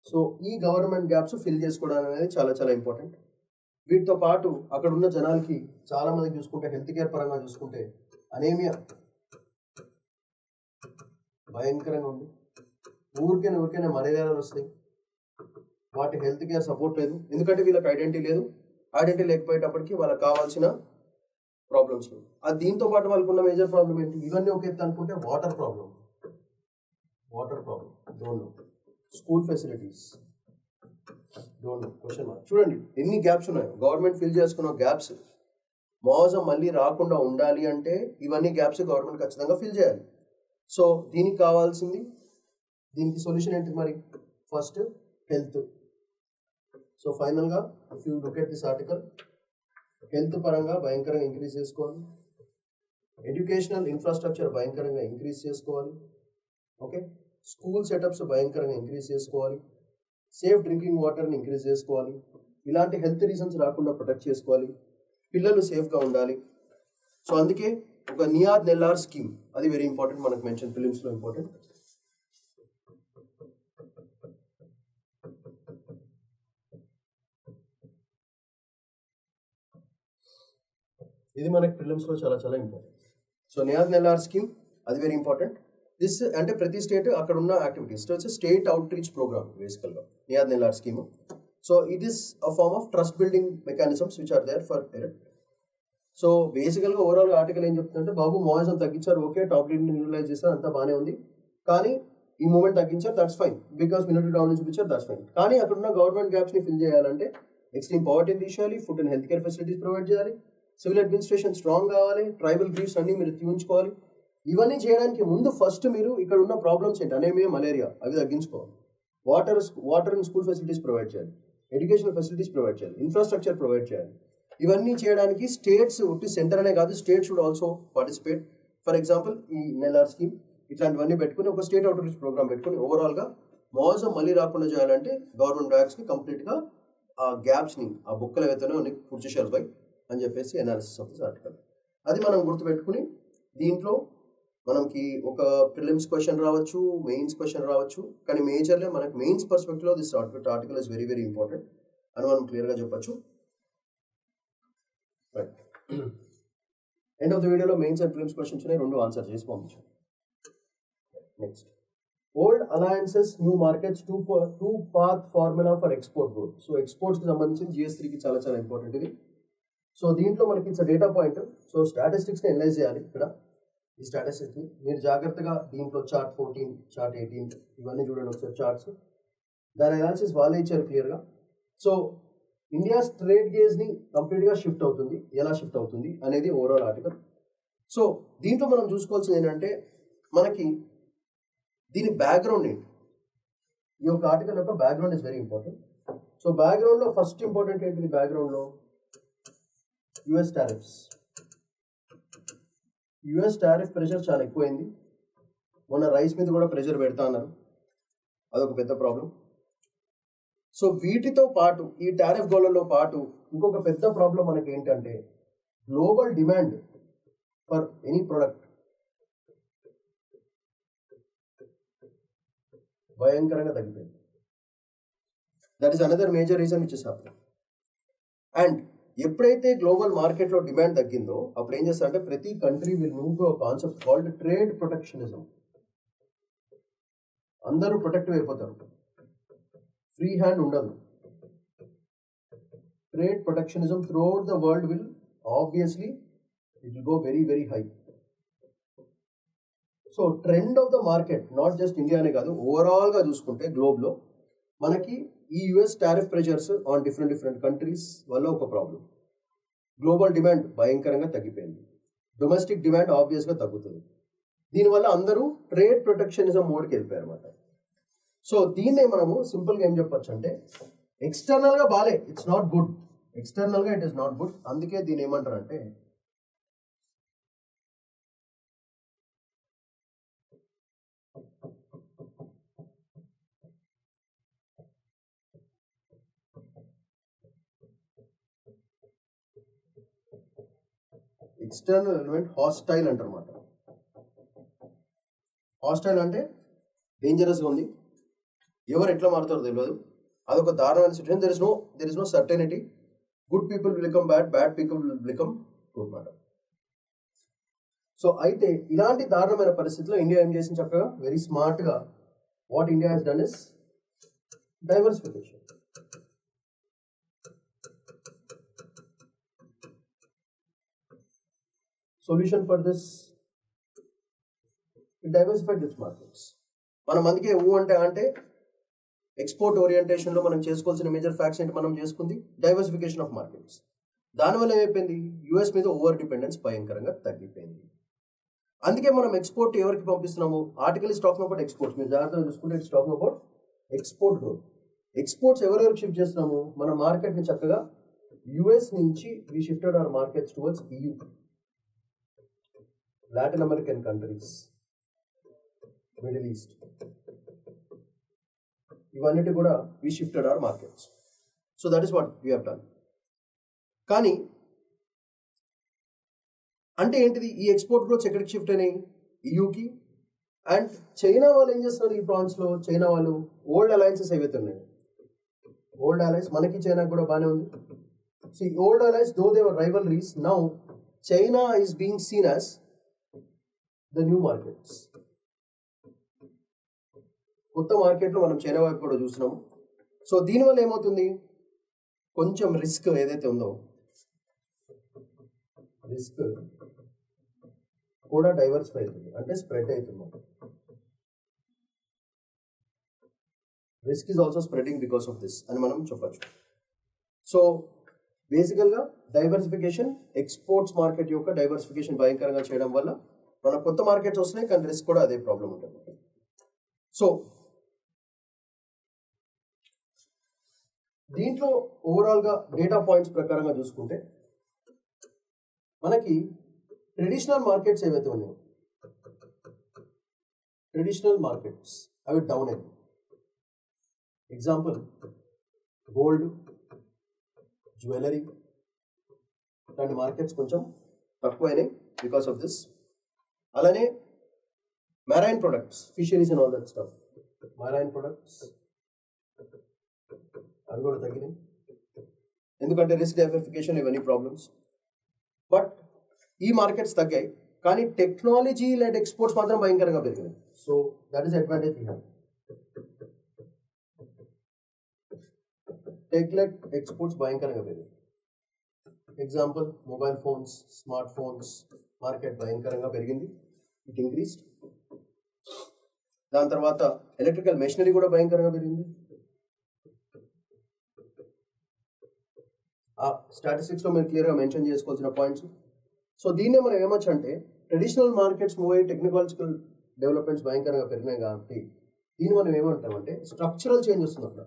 సో ఈ గవర్నమెంట్ గ్యాప్స్ ఫిల్ చేసుకోవడం అనేది చాలా చాలా ఇంపార్టెంట్. వీటితో పాటు అక్కడ ఉన్న జనాలకి చాలా మందికి చూసుకుంటే హెల్త్ కేర్ పరంగా చూసుకుంటే అనేమియా భయంకరంగా ఉంది. ఊరికైనా మలేరియాలు వస్తాయి, వాటి హెల్త్ కేర్ సపోర్ట్ లేదు, ఎందుకంటే వీళ్ళకి ఐడెంటిటీ లేదు. ఐడెంటిటీ లేకపోయేటప్పటికి వాళ్ళకి కావాల్సిన ప్రాబ్లమ్స్ లేవు. అది దీంతో పాటు వాళ్ళకు ఉన్న మేజర్ ప్రాబ్లం ఏంటి? ఇవన్నీ ఒక ఎత్తు అనుకుంటే water problem don't know. School facilities don't know, question mark. చూడండి ఎన్ని గ్యాప్స్ ఉన్నాయో. గవర్నమెంట్ ఫిల్ చేసుకున్న గ్యాప్స్, మావోయిజం మళ్ళీ రాకుండా ఉండాలి అంటే ఇవన్నీ గ్యాప్స్ గవర్నమెంట్ ఖచ్చితంగా ఫిల్ చేయాలి. సో దీనికి కావాల్సింది, దీనికి సొల్యూషన్ ఏంటి మరి? First health. So final ga, if you look at this article, health paranga భయంకరంగా ఇంక్రీజ్ చేసుకోవాలి, ఎడ్యుకేషనల్ ఇన్ఫ్రాస్ట్రక్చర్ భయంకరంగా ఇంక్రీజ్ చేసుకోవాలి, ఓకే, స్కూల్ సెటప్స్ భయంకరంగా ఇంక్రీజ్ చేసుకోవాలి, సేఫ్ డ్రింకింగ్ వాటర్ని ఇంక్రీజ్ చేసుకోవాలి, ఇలాంటి హెల్త్ రీజన్స్ రాకుండా ప్రొటెక్ట్ చేసుకోవాలి, పిల్లలు సేఫ్గా ఉండాలి. సో అందుకే ఒక నియాద్ నెల్లార్ స్కీమ్, అది వెరీ ఇంపార్టెంట్, మనకు మెన్షన్ ఫిలిమ్స్లో ఇంపార్టెంట్. ఇది మనకి ప్రిలిమ్స్లో చాలా చాలా important. So Niyad Nellanar scheme, అది వెరీ ఇంపార్టెంట్. దిస్ అంటే ప్రతి స్టేట్ అక్కడ ఉన్న activities, it's state outreach program బేసికల్గా Niyad Nellanar scheme. So it is a form of trust building mechanisms which are there for ఎరట్. సో బేసికల్గా ఓవరాల్ ఆర్టికల్ ఏం చెప్తుందంటే, బాబు మాయిజం తగ్గించారు, ఓకే, టాప్ లీడ్ న్యూట్రలైజ్ చేస్తారు, అంతా బాగానే ఉంది, కానీ ఈ మూమెంట్ తగ్గించారు, దట్స్ ఫైన్, బికాస్ మినిటీ డౌన్ చూపించారు, దట్స్ ఫైన్. కానీ అక్కడ ఉన్న గవర్నమెంట్ గ్యాప్స్ని ఫిల్ చేయాలంటే ఎక్స్ట్రీమ్ పావర్టీని తీసేయాలి, food and health care facilities provide చేయాలి, సివిల్ అడ్మినిస్ట్రేషన్ స్ట్రాంగ్ కావాలి, ట్రైబల్ గ్రీవ్స్ అన్ని మీరు తీయించుకోవాలి. ఇవన్నీ చేయడానికి ముందు ఫస్ట్ మీరు ఇక్కడ ఉన్న ప్రాబ్లమ్స్ ఏంటి, అనేమియా, మలేరియా, అవి తగ్గించుకోవాలి. Water and school facilities provide చేయాలి, ఎడ్యుకేషనల్ ఫెసిలిటీస్ ప్రొవైడ్ చేయాలి, ఇన్ఫ్రాస్ట్రక్చర్ ప్రొవైడ్ చేయాలి. ఇవన్నీ చేయడానికి స్టేట్స్, ఒట్టి సెంటర్ అనే కాదు, state should also participate. For example ఈ నెల్లార్ స్కీమ్ ఇట్లాంటివన్నీ పెట్టుకుని ఒక స్టేట్ అవుట్ రీచ్ ప్రోగ్రామ్ పెట్టుకుని ఓవరాల్గా మోసం మళ్ళీ రాకుండా చేయాలంటే గవర్నమెంట్ బ్యాగ్స్ని కంప్లీట్గా ఆ గ్యాప్స్ని, ఆ బుక్కలు ఏవైతేనో అన్ని పూర్తి చేయాలి బై అని చెప్పేసి అనాలిసిస్ ఆఫ్ దిస్ ఆర్టికల్. అది మనం గుర్తుపెట్టుకుని దీంట్లో మనకి ఒక ప్రిలిమ్స్ క్వశ్చన్ రావచ్చు, మెయిన్స్ క్వశ్చన్ రావచ్చు, కానీ మేజర్లీ మనకి మెయిన్స్ పర్స్పెక్టివ్లో this article is very very important అని మనం క్లియర్గా చెప్పచ్చు. రైట్, ఎండ్ ఆఫ్ ద వీడియోలో మెయిన్స్ అండ్ ప్రిలిమ్స్ క్వశ్చన్స్ ఉన్నాయి, రెండు ఆన్సర్ చేసి పంపించాం. Next, old alliances new markets two path formula for export growth. So ఎక్స్పోర్ట్స్కి సంబంధించి GS3కి చాలా చాలా ఇంపార్టెంట్ ఇది. సో దీంట్లో మనకి ఇట్స్ డేటా పాయింట్. సో స్టాటిస్టిక్స్ని అనలైజ్ చేయాలి. ఇక్కడ ఈ స్టాటిస్టిక్స్ని మీరు జాగ్రత్తగా దీంట్లో చార్ట్ 14, చార్ట్ 18 ఇవన్నీ చూడండి ఒకసారి చార్ట్స్. దాని అనాలిసిస్ వాళ్ళే ఇచ్చారు క్లియర్గా. సో ఇండియా ట్రేడ్ గేజ్ని కంప్లీట్గా షిఫ్ట్ అవుతుంది, ఎలా షిఫ్ట్ అవుతుంది అనేది ఓవరాల్ ఆర్టికల్. సో దీంట్లో మనం చూసుకోవాల్సింది ఏంటంటే, మనకి దీని బ్యాక్గ్రౌండ్ ఏంటి, ఈ యొక్క ఆర్టికల్ యొక్క background is very important. So బ్యాక్గ్రౌండ్లో ఫస్ట్ ఇంపార్టెంట్ ఏంటిది, బ్యాక్గ్రౌండ్లో US tariffs. US tariff pressure చాలా ఎక్కువైంది. మొన్న రైస్ మీద కూడా ప్రెషర్ పెడతా అన్నారు, అదొక పెద్ద ప్రాబ్లం. సో వీటితో పాటు ఈ టారిఫ్ గోళ్లలో పాటు ఇంకొక పెద్ద ప్రాబ్లం మనకి ఏంటంటే, global demand for any product భయంకరంగా తగ్గిపోయింది. That is another major reason which is happening. And ఎప్పుడైతే గ్లోబల్ మార్కెట్లో డిమాండ్ తగ్గిందో అప్పుడు ఏం చేస్తారంటే, ప్రతి country will move to a concept called trade protectionism. అందరూ ప్రొటెక్టివ్ అయిపోతారు, ఫ్రీ హ్యాండ్ ఉండదు. Trade protectionism throughout the world will obviously it will go very very high. So trend of the market, not just ఇండియానే కాదు, ఓవరాల్గా చూసుకుంటే గ్లోబ్లో మనకి ఈ US tariff pressures on different countries వల్ల ఒక ప్రాబ్లం. గ్లోబల్ డిమాండ్ భయంకరంగా తగ్గిపోయింది, డొమెస్టిక్ డిమాండ్ ఆబ్వియస్గా తగ్గుతుంది. దీనివల్ల అందరూ ట్రేడ్ ప్రొటెక్షనిజం మోడ్కి వెళ్ళిపోయారు అన్నమాట. సో దీన్నే మనము సింపుల్గా ఏం చెప్పచ్చు అంటే, ఎక్స్టర్నల్గా బాలే, ఇట్స్ నాట్ గుడ్, ఎక్స్టర్నల్గా ఇట్ ఈస్ నాట్ గుడ్. అందుకే దీన్ని ఏమంటారంటే ఎక్స్టర్నల్ ఎలిమెంట్ హాస్టైల్ అంటారన్నమాట. హాస్టైల్ అంటే డేంజరస్గా ఉంది, ఎవరు ఎట్లా మారుతారో తెలియదు, అదొక దారుణమైన situation. There is no certainty. Good people will become bad, bad people will become good మాట. సో అయితే ఇలాంటి దారుణమైన పరిస్థితిలో ఇండియా ఏం చేసింది, చక్కగా వెరీ స్మార్ట్గా what India has done is diversification. Solution for this, it diversified its markets. మనం అందుకే అంటే ఎక్స్పోర్ట్ ఓరియంటేషన్లో మనం చేసుకోవాల్సిన మేజర్ ఫ్యాక్ట్స్ ఏంటి, మనం చేసుకుంది డైవర్సిఫికేషన్ ఆఫ్ మార్కెట్స్. దానివల్ల ఏమైపోయింది, యుఎస్ మీద ఓవర్ డిపెండెన్స్ భయంకరంగా తగ్గిపోయింది. అందుకే మనం ఎక్స్పోర్ట్ ఎవరికి పంపిస్తున్నాము, article is talking about exports. మీరు జాగ్రత్తగా చూసుకుంటే it's talking about export growth. Exports ఎవరెవరికి షిఫ్ట్ చేస్తున్నాము, మన మార్కెట్ని చక్కగా యుఎస్ నుంచి we shifted our markets towards EU, Latin American countries, middle east, ఇవన్నిటి కూడా we shifted our markets. So that is what we have done. కానీ అంటే ఏంటిది, ఈ ఎక్స్పోర్ట్ గ్రోత్స్ ఎక్కడికి షిఫ్ట్ అయినాయి, EUకి. అండ్ చైనా వాళ్ళు ఏం చేస్తున్నారు ఈ ప్రాన్స్లో, చైనా వాళ్ళు ఓల్డ్ అలయన్సెస్ ఏవైతే ఉన్నాయి, ఓల్డ్ అలయన్స్, మనకి చైనా కూడా బాగానే ఉంది. See, old allies, though they were rivalries, now China is being seen as the new markets. కొత్త మార్కెట్లో మనం చైనా వైపు కూడా చూస్తున్నాము. సో దీనివల్ల ఏమవుతుంది, కొంచెం రిస్క్ ఏదైతే ఉందో, రిస్క్ కూడా డైవర్సిఫై అవుతుంది, అంటే స్ప్రెడ్ అవుతుంది. Risk is also spreading because of this అని మనం చెప్పచ్చు. సో బేసికల్గా డైవర్సిఫికేషన్, ఎక్స్పోర్ట్స్ మార్కెట్ యొక్క డైవర్సిఫికేషన్ భయంకరంగా చేయడం వల్ల మన కొత్త మార్కెట్స్ వస్తున్నాయి, కానీ రిస్క్ కూడా అదే ప్రాబ్లం ఉంటుంది. సో దీంట్లో ఓవరాల్గా డేటా పాయింట్స్ ప్రకారంగా చూసుకుంటే మనకి ట్రెడిషనల్ మార్కెట్స్ ఏవైతే ఉన్నాయో, ట్రెడిషనల్ మార్కెట్స్ అవి డౌన్ అయ్యాయి. ఎగ్జాంపుల్ గోల్డ్, జ్యువెలరీ ఇలాంటి మార్కెట్స్ కొంచెం తక్కువైనాయి బికాస్ ఆఫ్ దిస్. అలానే marine products, fisheries and all that stuff, marine products అవి కూడా తగ్గినాయి, ఎందుకంటే రిస్క్ డైవర్సిఫికేషన్ ఇవన్నీ ప్రాబ్లమ్స్. బట్ ఈ మార్కెట్స్ తగ్గాయి, కానీ టెక్నాలజీ లెడ్ ఎక్స్పోర్ట్స్ మాత్రం భయంకరంగా పెరిగినాయి. So that is advantage we have. Tech led exports భయంకరంగా పెరిగాయి. Example mobile phones, smart phones market భయంకరంగా పెరిగింది, ఇట్ ఇంక్రీస్డ్. దాని తర్వాత ఎలక్ట్రికల్ మెషినరీ కూడా భయంకరంగా పెరిగింది. ఆ స్టాటిస్టిక్స్లో మీరు క్లియర్గా మెన్షన్ చేసుకోవాల్సిన పాయింట్స్. సో దీన్నే మనం ఏమొచ్చు అంటే, ట్రెడిషనల్ మార్కెట్స్ మూవ్ అయ్యి టెక్నాలజికల్ డెవలప్మెంట్స్ భయంకరంగా పెరిగినాయి కాబట్టి దీన్ని మనం ఏమంటామంటే స్ట్రక్చరల్ చేంజ్ వస్తుంది. అక్కడ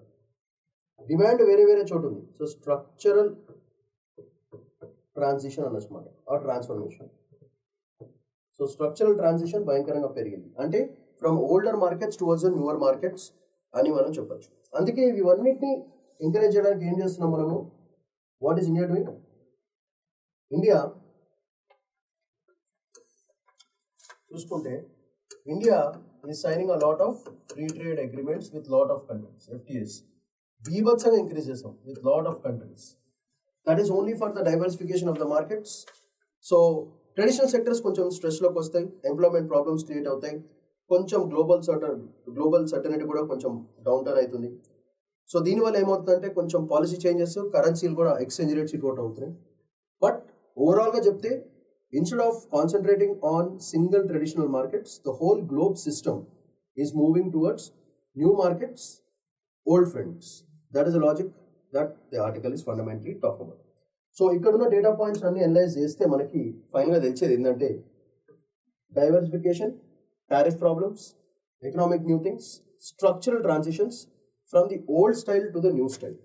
డిమాండ్ వేరే వేరే చోటు ఉంది. సో స్ట్రక్చరల్ ట్రాన్సిషన్ అన్నమాట, ఆ ట్రాన్స్ఫర్మేషన్. సో స్ట్రక్చరల్ ట్రాన్సిషన్ భయంకరంగా పెరిగింది, అంటే from older markets towards newer markets అని మనం చెప్పచ్చు. అందుకే ఇవన్నిటిని ఎంకరేజ్ చేయడానికి ఏం చేస్తున్నాం మనము, what is India doing? India చూసుకుంటే India is signing a lot of free trade agreements with lot of countries, FTAs బీభత్సంగా ఇంక్రీజ్ చేస్తాం with lot of countries. That is only for the diversification of the markets. So traditional sectors కొంచెం స్ట్రెస్లోకి వస్తాయి, employment problems create అవుతాయి, కొంచెం global certainty కూడా కొంచెం down turn అవుతుంది. సో దీనివల్ల ఏమవుతుందంటే కొంచెం పాలసీ చేంజెస్, కరెన్సీలు కూడా ఎక్స్చేంజ్ రేట్స్ ఇటు అవుతున్నాయి. బట్ ఓవరాల్గా చెప్తే, instead of concentrating on single traditional markets, the whole globe system is moving towards new markets, old friends. That is the logic that the article is fundamentally talking about. So ఇక్కడ ఉన్న data points అన్ని analyse చేస్తే మనకి ఫైనల్గా తెలిసేది ఏంటంటే, diversification, tariff problems, economic new things, structural transitions from the old style to the new style.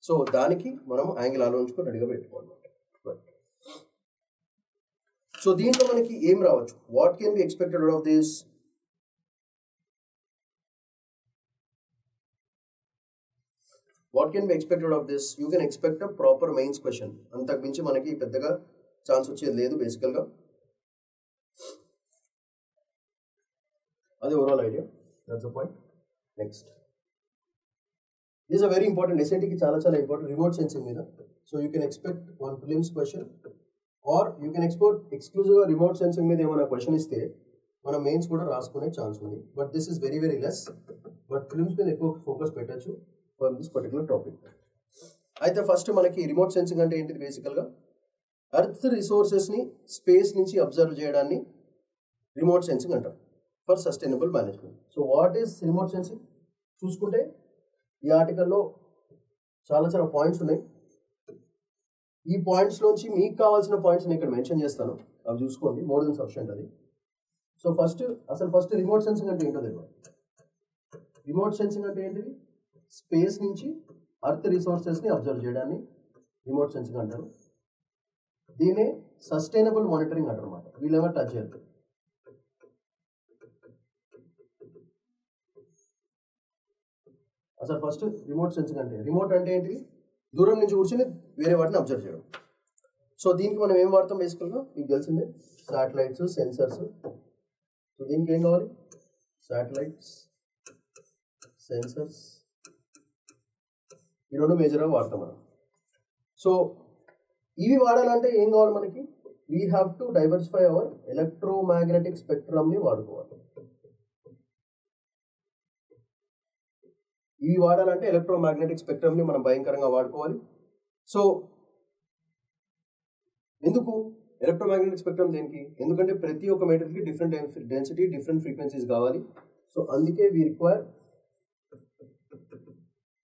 So దానికి మనం యాంగిల్ ఆలోచించుకొని రెడీగా పెట్టుకోవాలి. సో దీంట్లో మనకి ఏం రావచ్చు, what can be expected out of this? What can be expected of this? You can expect a proper mains question. అంతకు మించి మనకి పెద్దగా ఛాన్స్ వచ్చేది లేదు బేసికల్గా. అదే overall idea, that's the point. Next this a very important, ఎస్ఐటీకి చాలా చాలా ఇంపార్టెంట్, రిమోట్ సెన్సింగ్ మీద. So you can expect one prelims question, or you can export ఎక్స్క్లూజివ్గా రిమోట్ సెన్సింగ్ మీద ఏమైనా క్వశ్చన్ ఇస్తే మన మెయిన్స్ కూడా రాసుకునే ఛాన్స్ ఉంది. But this is very very less. But films మీద ఎక్కువ ఫోకస్ పెట్టచ్చు ఫర్ దిస్ పర్టికులర్ టాపిక్. అయితే ఫస్ట్ మనకి రిమోట్ సెన్సింగ్ అంటే ఏంటిది? బేసికల్గా ఎర్త్ రిసోర్సెస్ని స్పేస్ నుంచి అబ్జర్వ్ చేయడాన్ని రిమోట్ సెన్సింగ్ అంటారు for sustainable management. So what is remote sensing? చూసుకుంటే ఈ ఆర్టికల్లో చాలా చాలా పాయింట్స్ ఉన్నాయి. ఈ పాయింట్స్లోంచి మీకు కావాల్సిన పాయింట్స్ నేను ఇక్కడ మెన్షన్ చేస్తాను, అవి చూసుకోండి, మోర్ దెన్ సఫిషియంట్ అది. సో ఫస్ట్ రిమోట్ సెన్సింగ్ అంటే ఏంటో తెలియాలి. రిమోట్ సెన్సింగ్ అంటే ఏంటిది? స్పేస్ నుంచి అర్త్ రిసోర్సెస్ని అబ్జర్వ్ చేయడాన్ని రిమోట్ సెన్సింగ్ అంటారు. దీనే సస్టైనబుల్ మానిటరింగ్ అంటారు అన్నమాట. వీళ్ళేమో టచ్ చేయరు. అసలు ఫస్ట్ రిమోట్ సెన్సింగ్ అంటే, రిమోట్ అంటే ఏంటి? దూరం నుంచి కూర్చొని వేరే వాటిని అబ్జర్వ్ చేయడం. సో దీనికి మనం ఏం వాడతాం బేసికల్గా మీకు తెలిసిందే, శాటిలైట్స్, సెన్సర్స్. సో దీనికి ఏం కావాలి? శాటిలైట్స్, సెన్సర్స్, ఈ రెండు మేజర్గా వాడతాం మనం. సో ఇవి వాడాలంటే ఏం కావాలి మనకి? We have to diversify our electromagnetic స్పెక్ట్రమ్ని వాడుకోవాలి. ఇవి వాడాలంటే ఎలక్ట్రోమాగ్నెటిక్ స్పెక్ట్రమ్ని మనం భయంకరంగా వాడుకోవాలి. సో ఎందుకు ఎలక్ట్రోమాగ్నెటిక్ స్పెక్ట్రమ్ దేనికి? ఎందుకంటే ప్రతి ఒక్క మెటీరియల్కి డిఫరెంట్ డెన్సిటీ, డిఫరెంట్ ఫ్రీక్వెన్సీస్ కావాలి. సో అందుకే we require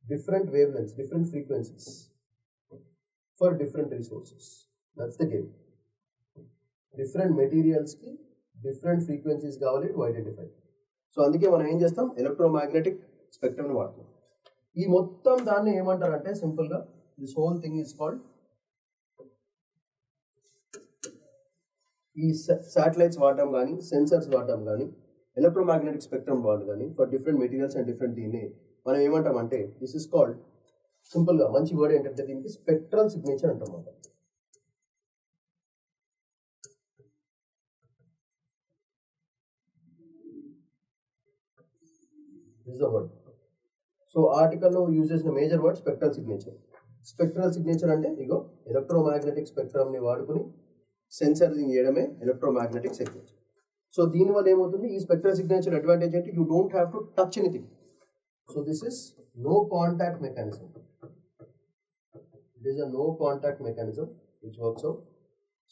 different wavelengths, different frequencies for different resources. That's the game. Different మెటీరియల్స్కి డిఫరెంట్ ఫ్రీక్వెన్సీస్ కావాలి టు ఐడెంటిఫై. సో అందుకే మనం ఏం చేస్తాం? ఎలక్ట్రోమాగ్నెటిక్ స్పెక్ట్రమ్ని వాడుతాం. ఈ మొత్తం దాన్ని ఏమంటారంటే సింపుల్గా, this whole thing is called, ఈ శాటిలైట్స్ వాడటం కానీ, సెన్సర్స్ వాడటం కానీ, ఎలక్ట్రోమాగ్నెటిక్ స్పెక్ట్రమ్ వాడడం కానీ for different materials and different దీన్ని మనం ఏమంటామంటే, దిస్ ఇస్ కాల్డ్, సింపుల్గా మంచి వర్డ్ ఏంటంటే దీనికి స్పెక్ట్రల్ సిగ్నేచర్ అంటాం. This the word. సో ఆర్టికల్లో యూజ్ చేసిన major word spectral signature. Spectral signature అంటే ఇగో ఎలక్ట్రోమాగ్నెటిక్ స్పెక్ట్రమ్ని వాడుకుని సెన్సరింగ్ చేయడమే ఎలక్ట్రోమాగ్నెటిక్ సిగ్నేచర్. సో దీనివల్ల ఏమవుతుంది? ఈ స్పెక్ట్రల్ సిగ్నేచర్ అడ్వాంటేజ్ ఏంటి? You don't have to touch anything. So this is no contact mechanism. It is a no contact mechanism which works out.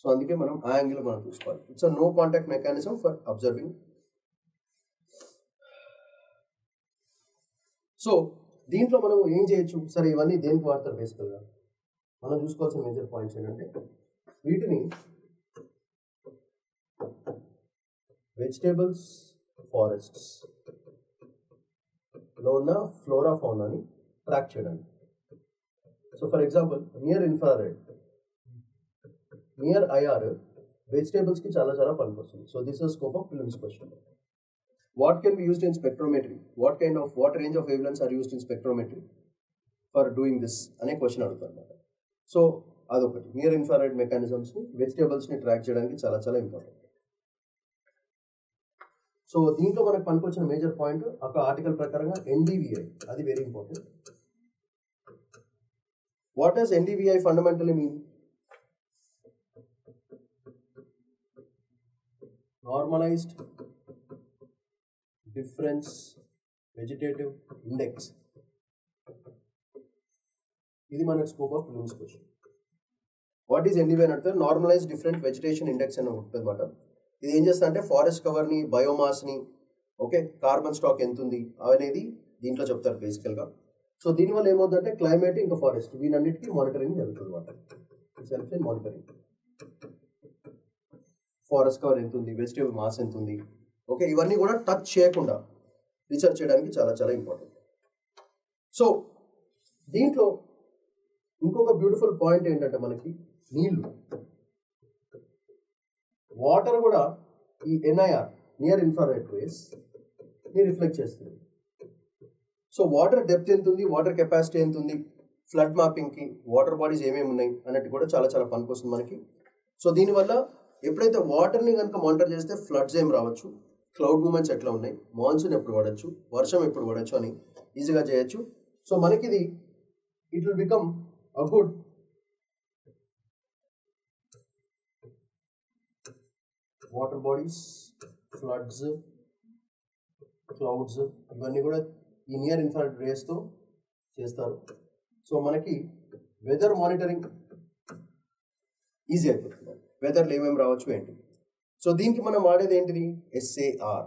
So అందుకే మనం ఆ యాంగిల్ మనం చూసుకోవాలి. It's a no contact mechanism for observing. So దీంట్లో మనం ఏం చేయొచ్చు? సరే ఇవన్నీ దేనికి వాడతారు? బేసికల్గా మనం చూసుకోవాల్సిన మేజర్ పాయింట్స్ ఏంటంటే, వీటిని వెజిటేబుల్స్, ఫారెస్ట్స్ లో ఉన్న ఫ్లోరా ఫౌనాని ట్రాక్ చేయడానికి. So for example near infrared, near IR వెజిటేబుల్స్కి చాలా చాలా పనికొస్తుంది. So this is scope of prelims question. What can be used in spectrometry? What range of wavelengths are used in spectrometry for doing this? అనే question అడుగుతారు. So అదొకటి, near infrared మెకానిజమ్స్ని, వెజిటేబుల్స్ని track చేయడానికి చాలా చాలా ఇంపార్టెంట్. సో దీంట్లో మనకు పనికొచ్చిన major point ఒక article ప్రకారంగా NDVI, అది very important. What does NDVI fundamentally mean? Normalised difference vegetative index. ఇది మనకు scope of prelims question. What is NDVI అంటే నార్మలైజ్డ్ డిఫరెంట్ వెజిటేషన్ ఇండెక్స్ అని ఉంటుంది అన్నమాట. ఇది ఏం చేస్తా అంటే ఫారెస్ట్ కవర్ని, బయోమాస్ని, ఓకే, కార్బన్ స్టాక్ ఎంత ఉంది అనేది దీంట్లో చెప్తారు బేసికల్గా. సో దీనివల్ల ఏమవుతుందంటే క్లైమేట్ ఇంకా ఫారెస్ట్ వీటన్నిటికీ మానిటరింగ్ జరుగుతుంది అన్నమాట. Self monitoring. ఫారెస్ట్ కవర్ ఎంత ఉంది, వెజిటేబుల్ మాస్ ఎంత ఉంది, ఓకే, ఇవన్నీ కూడా టచ్ చేయకుండా రీసెర్చ్ చేయడానికి చాలా చాలా ఇంపార్టెంట్. సో దీంట్లో ఇంకొక బ్యూటిఫుల్ పాయింట్ ఏంటంటే మనకి నీళ్లు, వాటర్ కూడా ఈ NIR నియర్ ఇన్ఫ్రారెడ్ రేస్ ని రిఫ్లెక్ట్ చేస్తుంది. సో వాటర్ డెప్త్ ఎంత ఉంది, వాటర్ కెపాసిటీ ఎంత ఉంది, ఫ్లడ్ మ్యాపింగ్కి వాటర్ బాడీస్ ఏమేమి ఉన్నాయి అన్నట్టు కూడా చాలా చాలా పనికొస్తుంది మనకి. సో దీనివల్ల ఎప్పుడైతే వాటర్ని కనుక మానిటర్ చేస్తే ఫ్లడ్స్ ఏం రావచ్చు, క్లౌడ్ మూమెంట్స్ ఎట్లా ఉన్నాయి, మాన్సూన్ ఎప్పుడు పడవచ్చు, వర్షం ఎప్పుడు పడవచ్చు అని ఈజీగా చేయొచ్చు. సో మనకి it will become a good water bodies, floods, clouds ఇవన్నీ కూడా ఈ నియర్ ఇన్ఫ్రారెడ్ రేస్తో చేస్తారు. సో మనకి వెదర్ మానిటరింగ్ ఈజీ అయిపోతుంది. వెదర్లు ఏమేమి రావచ్చు ఏంటి. సో దీనికి మనం వాడేది ఏంటిది? SAR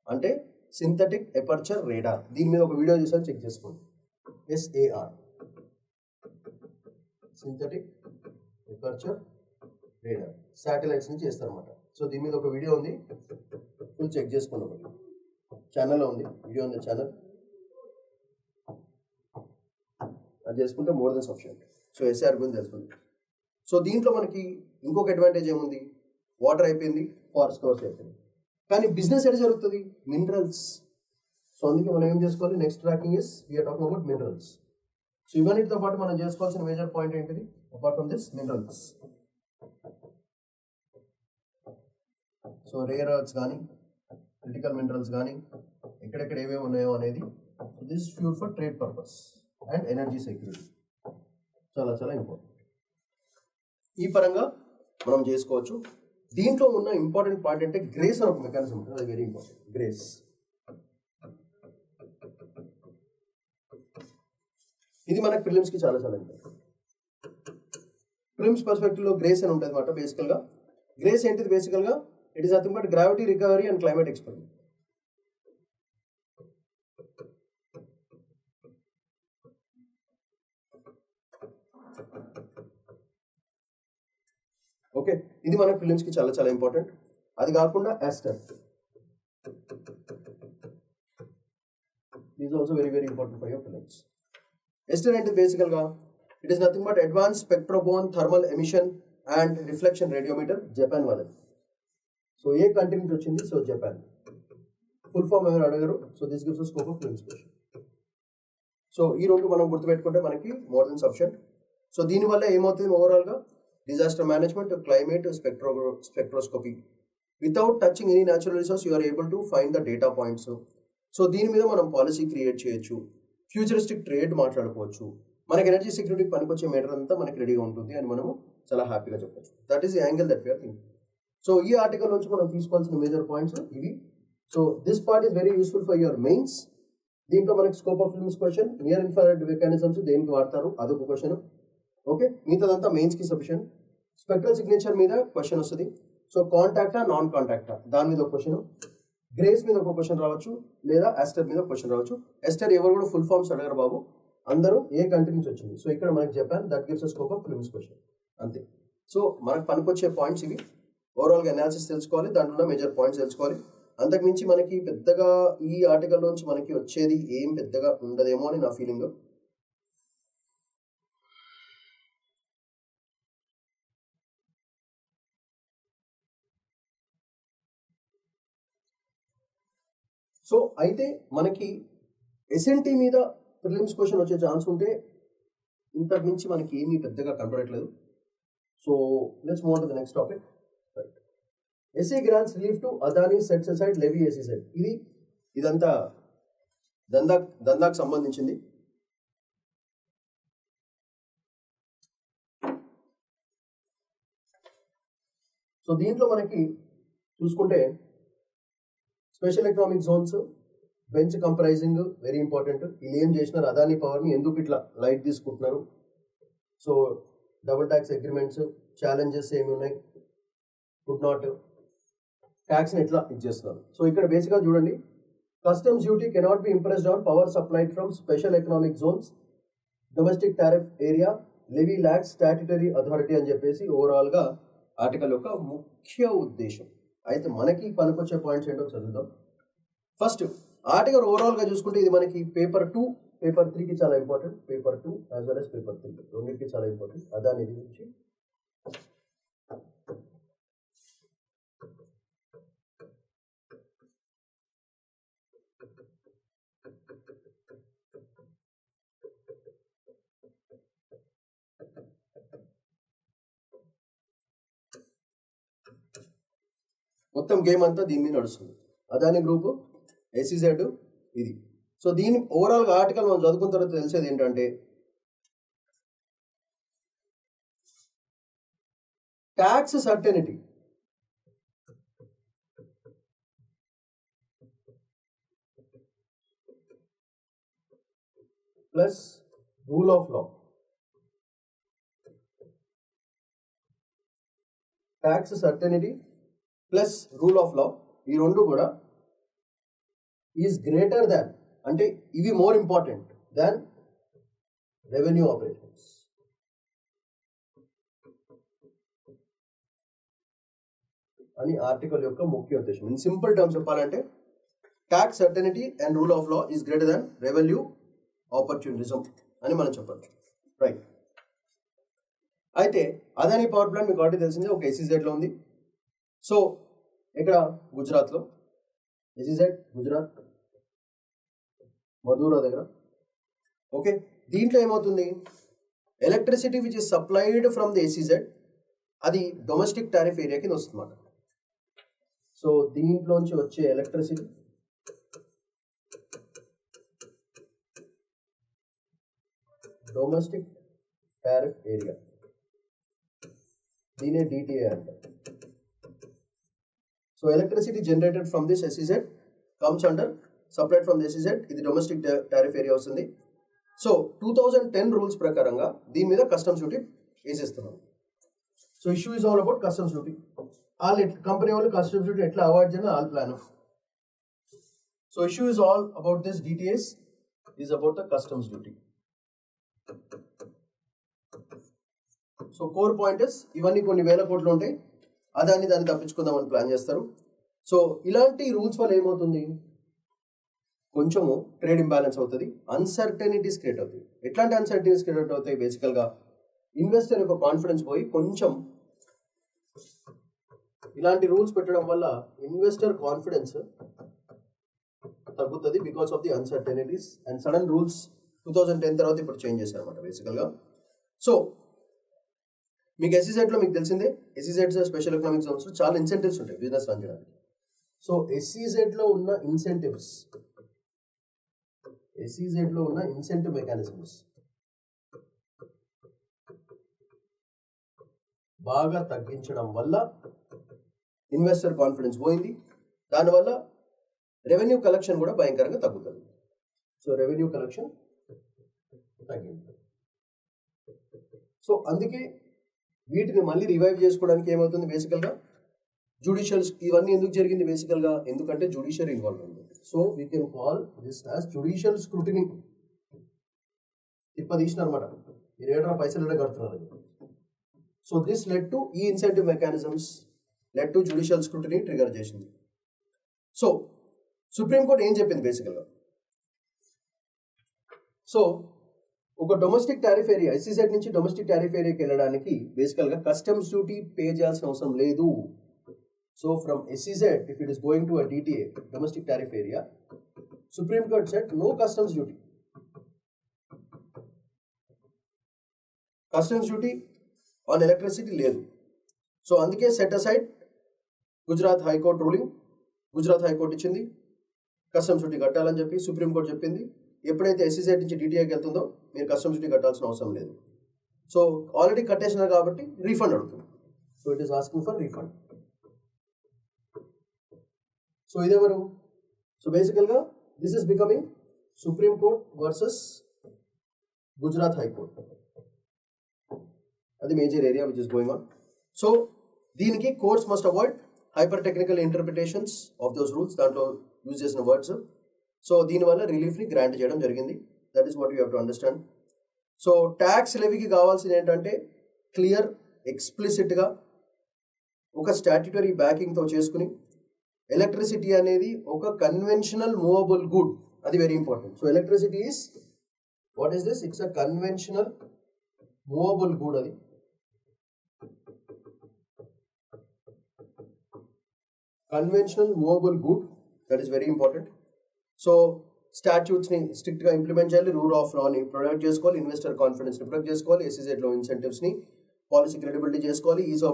అంటే సింథటిక్ ఎపర్చర్ రేడార్. దీని మీద ఒక వీడియో చూసాను, చెక్ చేసుకోండి. SAR synthetic aperture radar satellites నుంచి చేస్తారన్నమాట. సో దీని మీద ఒక వీడియో ఉంది, ఫుల్ చెక్ చేసుకోండి. ఒకటి ఛానల్లో ఉంది, వీడియో ఉంది ఛానల్. అది చేసుకుంటే more than sufficient. So SIR గురించి తెలుసుకుంది. సో దీంట్లో మనకి ఇంకొక అడ్వాంటేజ్ ఏముంది, వాటర్ అయిపోయింది, ఫారెస్ట్ కవర్స్ అయిపోయింది, కానీ బిజినెస్ ఎక్కడ జరుగుతుంది, మినరల్స్. సో అందుకే మనం ఏం చేసుకోవాలి, next tracking is we're talking about minerals. So ఇవన్నిటితో పాటు మనం చేసుకోవాల్సిన మేజర్ పాయింట్ ఏంటిది, apart from this minerals. So rare earths కానీ క్రిటికల్ మినరల్స్ కానీ ఎక్కడెక్కడ ఏమేమి ఉన్నాయో అనేది. So this is feud for trade purpose and energy security. చాలా చాలా ఇంపార్టెంట్. ఈ పరంగా మనం చేసుకోవచ్చు. దీంట్లో ఉన్న ఇంపార్టెంట్ పార్ట్ అంటే గ్రేస్ అని ఒక మెకానిజం ఉంటుంది, అది వెరీ ఇంపార్టెంట్. గ్రేస్ ఇది మనకి ప్రిలిమ్స్కి చాలా చాలా ఇంపార్టెంట్. ప్రిలిమ్స్ పర్స్పెక్టివ్లో గ్రేస్ అని ఉంటుంది అనమాట. బేసికల్గా గ్రేస్ ఏంటిది, బేసికల్గా it is nothing but gravity recovery and climate experiment. Okay, ఇది మన ప్రిలిమ్స్కి చాలా చాలా ఇంపార్టెంట్. అది కాకుండా ASTER is also very very important for your prelims. ASTER అంటే బేసికల్గా it is nothing but advance spaceborne thermal emission and reflection radiometer, Japan వాళ్ళది. సో ఏ కంట్రీ నుంచి వచ్చింది, సో జపాన్. ఫుల్ ఫామ్ ఎవరు అడగరు. So this gives scope of prelims question. So ఈ రెండు మనం గుర్తుపెట్టుకుంటే మనకి మోర్ దెన్ సఫిషియంట్. సో దీనివల్ల ఏమవుతుంది, ఓవరాల్గా disaster management, climate, spectroscopy. Without touching any natural resource, you are able to find the data points. So దీని మీద మనం పాలసీ క్రియేట్ చేయొచ్చు, ఫ్యూచరిస్టిక్ ట్రేడ్ మాట్లాడుకోవచ్చు, మనకి ఎనర్జీ సెక్యూరిటీకి పనికొచ్చే మేటర్ అంతా మనకి రెడీగా ఉంటుంది అని మనము చాలా హ్యాపీగా చెప్పచ్చు. That is the angle that we are thinking. So ఈ ఆర్టికల్ నుంచి మనం తీసుకోవాల్సిన మేజర్ పాయింట్స్ ఇవి. So this part is very useful for your mains. దీంట్లో మనకి scope of films question, near infrared mechanisms దేనికి వాడతారు అదొక క్వశ్చన్. ఓకే, మిగతాదంతా మెయిన్స్కి సఫిషియంట్. స్పెక్ట్రల్ సిగ్నేచర్ మీద క్వశ్చన్ వస్తుంది. సో కాంటాక్టా నాన్ కాంటాక్టా దాని మీద ఒక క్వశ్చన్, గ్రేస్ మీద ఒక క్వశ్చన్ రావచ్చు, లేదా ఆస్టర్ మీద క్వశ్చన్ రావచ్చు. ఆస్టర్ ఎవరు కూడా ఫుల్ ఫామ్స్ అడగరు బాబు, అందరూ ఏ కంట్రీ నుంచి వచ్చింది. సో ఇక్కడ మనకి Japan, that gives scope of films question అంతే. సో మనకు పనికొచ్చే పాయింట్స్ ఇవి. ఓవరాల్గా అనాలిసిస్ తెలుసుకోవాలి, దాంట్లో మేజర్ పాయింట్స్ తెలుసుకోవాలి. అంతకుమించి మనకి పెద్దగా ఈ ఆర్టికల్ నుంచి మనకి వచ్చేది ఏం పెద్దగా ఉండదేమో అని నా ఫీలింగ్. సో అయితే మనకి ఎస్ఎన్టీ మీద ప్రిలిమ్స్ క్వశ్చన్ వచ్చే ఛాన్స్ ఉంటే ఇంతకు మించి మనకి ఏమీ పెద్దగా కనపడట్లేదు. So let's move on to the next topic. SA grants relief to Adani sets aside levy SC set. ఇదంతా దందాకు సంబంధించింది. సో దీంట్లో మనకి చూసుకుంటే special economic zones, bench comprising very important. వీళ్ళు ఏం చేసినారు, అదానీ పవర్ని ఎందుకు ఇట్లా లైట్ తీసుకుంటున్నారు, so double tax agreements, challenges ఏమి ఉన్నాయి, కుడ్ నాట్, ట్యాక్స్ని ఎట్లా ఇచ్చేస్తున్నారు. సో ఇక్కడ బేసిక్గా చూడండి, customs duty cannot be impressed on power supplied from special economic Jones, domestic tariff area, levy lakhs statutory authority అని చెప్పేసి ఓవరాల్గా ఆర్టికల్ యొక్క ముఖ్య ఉద్దేశం. అయితే మనకి పనికొచ్చే పాయింట్స్ ఏంటో చదువుదాం. ఫస్ట్ ఆర్టికల్ ఓవరాల్గా చూసుకుంటే ఇది మనకి పేపర్ 2, పేపర్ 3కి చాలా important. Paper 2 as well as paper 3 రెండింటికి చాలా ఇంపార్టెంట్. అదాని గురించి మొత్తం గేమ్ అంతా దీని మీద నడుస్తుంది. అదాని గ్రూప్, ఎస్సీజెడ్ ఇది. సో దీని ఓవరాల్గా ఆర్టికల్ మనం చదువుకున్న తర్వాత తెలిసేది ఏంటంటే tax certainty plus rule of law. Tax certainty plus rule of law, ఈ రెండు కూడా ఈజ్ గ్రేటర్ దాన్, అంటే ఇవి more important than revenue operations. అని ఆర్టికల్ యొక్క ముఖ్య ఉద్దేశం. ఇన్ సింపుల్ టర్మ్స్ చెప్పాలంటే tax certainty and rule of law is greater than revenue opportunism అని మనం చెప్పచ్చు. రైట్. అయితే అదాని పవర్ ప్లాంట్ మీకు ఆల్రెడీ తెలిసిందే, ఒక ఎస్ఈజెడ్లో ఉంది. సో ఇక్కడ గుజరాత్లో, ఎస్ఈజెడ్ గుజరాత్ మధురా దగ్గర. ఓకే, దీంట్లో ఏమవుతుంది, electricity which is supplied from the SEZ అది డొమెస్టిక్ టారిఫ్ ఏరియా కింద వస్తుంది అన్నమాట. సో దీంట్లోంచి వచ్చే ఎలక్ట్రిసిటీ డొమెస్టిక్ టారిఫ్ ఏరియా, దీనే డిటిఏ అంటారు. So electricity generated from this SEZ comes under supplied from the SEZ, ఇది డొమెస్టిక్ టారిఫ్ ఏరియా వస్తుంది. సో 2010 రూల్స్ ప్రకారంగా దీని మీద కస్టమ్స్ డ్యూటీ వేసేస్తున్నాం. So issue is all about customs duty. వాళ్ళు company వాళ్ళు కస్టమ్స్ డ్యూటీ ఎట్లా అవాయిడ్ చేయాలి వాళ్ళ plan. So issue is all about this DTS is about the customs duty. So core point is ఇవన్నీ కొన్ని వేల కోట్లు ఉంటాయి, దాన్ని తప్పించుకుందామని ప్లాన్ చేస్తారు. సో ఇలాంటి రూల్స్ వల్ల ఏమవుతుంది, కొంచెము ట్రేడ్ ఇంబ్యాలెన్స్ అవుతుంది, అన్సర్టనిటీస్ క్రియేట్ అవుతాయి. ఎట్లాంటి అన్సర్టనిటీస్ క్రియేట్ అవుతాయి, బేసికల్గా ఇన్వెస్టర్ యొక్క కాన్ఫిడెన్స్ పోయి కొంచెం ఇలాంటి రూల్స్ పెట్టడం వల్ల ఇన్వెస్టర్ కాన్ఫిడెన్స్ తగ్గుతుంది because of the uncertainties and sudden rules 2010 తర్వాత ఇప్పుడు చేంజ్ చేశారు అనమాట బేసికల్గా. సో మీకు ఎస్ఈజెడ్లో మీకు తెలిసిందే, ఎస్ఈజెడ్ స్పెషల్ ఎకనామిక్ జోన్స్లో చాలా ఇన్సెంటివ్స్ ఉంటాయి బిజినెస్ రన్ చేయడానికి. సో ఎస్ఈజెడ్లో ఉన్న ఇన్సెంటివ్ మెకానిజమ్స్ బాగా తగ్గించడం వల్ల ఇన్వెస్టర్ కాన్ఫిడెన్స్ పోయింది, దానివల్ల రెవెన్యూ కలెక్షన్ కూడా భయంకరంగా తగ్గుతుంది. సో రెవెన్యూ కలెక్షన్ తగ్గింది. సో అందుకే వీటిని మళ్ళీ రివైవ్ చేసుకోవడానికి ఏమవుతుంది, బేసికల్గా జుడిషియల్, ఇవన్నీ ఎందుకు జరిగింది బేసికల్గా, ఎందుకంటే జుడిషియరీ ఇన్వాల్వ్ ఉంది. So we can call this as judicial scrutiny. తిప్పదీసిన అనమాట, మీరు ఏడా పైసలు కడుతున్నారు. సో దిస్ లెడ్ టు ఈ incentive mechanisms led to judicial scrutiny trigger చేసింది. సో సుప్రీంకోర్టు ఏం చెప్పింది బేసికల్గా, సో ఒక డొమెస్టిక్ టారిఫ్ ఏరియా ఎస్ఈజెడ్ నుంచి డొమెస్టిక్ టారిఫ్ ఏరియాకి వెళ్ళడానికి బేసికల్గా కస్టమ్స్ డ్యూటీ పే చేయాల్సిన అవసరం లేదు. So from SEZ if it is going to a DTA domestic tariff area, supreme court set no customs duty. Customs duty on electricity లేదు. So అందుకే set aside Gujarat high court ruling, Gujarat high court ఇచ్చింది customs duty కట్టాలని చెప్పి supreme court చెప్పింది. ఎప్పుడైతే SEZ నుంచి డిటిఏకి వెళ్తుందో మీరు కస్టమ్స్ డ్యూటీ కట్టాల్సిన అవసరం లేదు. సో ఆల్రెడీ కట్టేసినారు కాబట్టి రీఫండ్ అడుగుతుంది. So it is asking for refund. So ఇదెవరు, సో బేసికల్గా this is becoming supreme court versus Gujarat high court. అది major area which is going on. So దీనికి courts must avoid hyper technical interpretations of those rules, దాంట్లో use చేసిన words. So దీనివల్ల రిలీఫ్ని grant చేయడం జరిగింది. That is what you have to understand. So tax లెవీకి కావాల్సింది ఏంటంటే క్లియర్, ఎక్స్ప్లిసిట్గా ఒక స్టాట్యుటరీ బ్యాకింగ్తో చేసుకుని, ఎలక్ట్రిసిటీ అనేది ఒక కన్వెన్షనల్ మూవబుల్ గుడ్, అది very important. So electricity is what is this, it's a conventional movable good. అది conventional movable good, that is very important. So స్టాట్యూట్స్ని స్ట్రిక్ట్గా ఇంప్లిమెంట్ చేయాలి, రూల్ ఆఫ్ లాని ప్రొటెక్ట్ చేసుకోవాలి, ఇన్వెస్టర్ కాన్ఫిడెన్స్ని ప్రొటెక్ట్ చేసుకోవాలి, ఎస్ఈజెడ్లో ఇన్సెంటివ్స్ని పాలసీ క్రెడిబిలిటీ చేసుకోవాలి, ease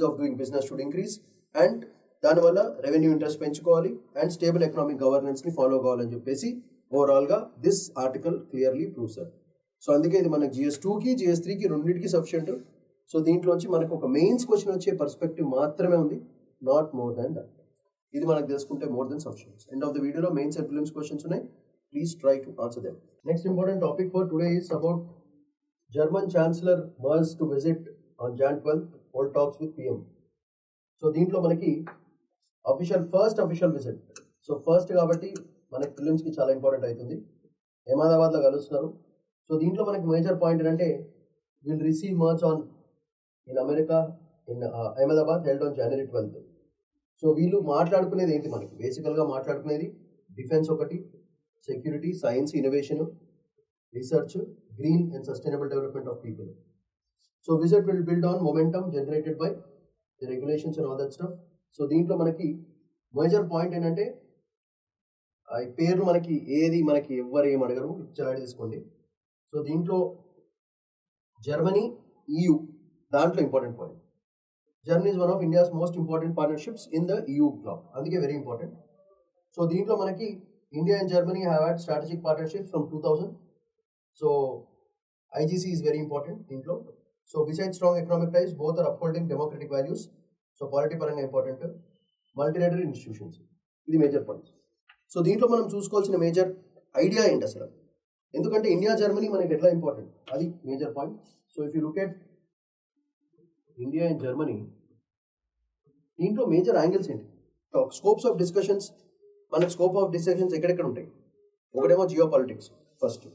of doing business should increase, and దానివల్ల రెవెన్యూ ఇంట్రెస్ట్ పెంచుకోవాలి, అండ్ స్టేబుల్ ఎకనామిక్ గవర్నెన్స్ని ఫాలో కావాలని చెప్పేసి ఓవరాల్గా this article clearly proves that. So అందుకే ఇది మనకు GS2కి GS3కి రెండింటికి సఫిషియంట్. సో దీంట్లోంచి మనకు ఒక మెయిన్స్ క్వశ్చన్ వచ్చే పర్స్పెక్టివ్ మాత్రమే ఉంది, నాట్ మోర్ దాన్ దట్. ఇది మనకు తెలుసుకుంటే more than sufficient. End of the వీడియోలో మెయిన్స్ అండ్ ప్రిలిమ్స్ క్వశ్చన్స్ ఉన్నాయి, please try to answer them. Next important topic for today is about German chancellor merge to visit on Jan 12 hold talks with PM. So దీంట్లో మనకి first official visit. So first కాబట్టి మనకి ప్రిలిమ్స్కి చాలా important అవుతుంది. అహ్మదాబాద్లో కలుస్తున్నారు. So దీంట్లో మనకి మేజర్ పాయింట్ ఏంటంటే will receive merge on in America in Ahmedabad held on January 12. So వీళ్ళు మాట్లాడుకునేది ఏంటి, మనకి బేసికల్గా మాట్లాడుకునేది డిఫెన్స్ ఒకటి, security, science, innovation, research, green and sustainable development of people. So visit will build on momentum generated by the regulations and all that stuff. So దీంట్లో మనకి major point ఏంటంటే ఆ పేర్లు మనకి ఏది మనకి ఎవ్వరు ఏం అడగరు, ఇచ్చాడు తీసుకోండి. సో దీంట్లో జర్మనీ, EU దాంట్లో important point. Germany is one of India's most important partnerships in the EU bloc, అందుకే వెరీ ఇంపార్టెంట్. సో దీంట్లో మనకి India and Germany have had strategic partnerships from 2000. So IGC is very important దీంట్లో. So besides strong economic ties, both are upholding democratic values. So polity పరంగా important. Multilateral institutions, ఇది major points. So దీంట్లో మనం చూసుకోవాల్సిన major idea ఏంటి అసలు, ఎందుకంటే India Germany మనకి ఎట్లా ఇంపార్టెంట్, అది major point. So if you look at India and Germany, దీంట్లో మేజర్ యాంగిల్స్ ఏంటి, స్కోప్స్ ఆఫ్ డిస్కషన్స్. మనకి స్కోప్ ఆఫ్ డిస్కషన్స్ ఎక్కడెక్కడ ఉంటాయి, ఒకటేమో geo politics. First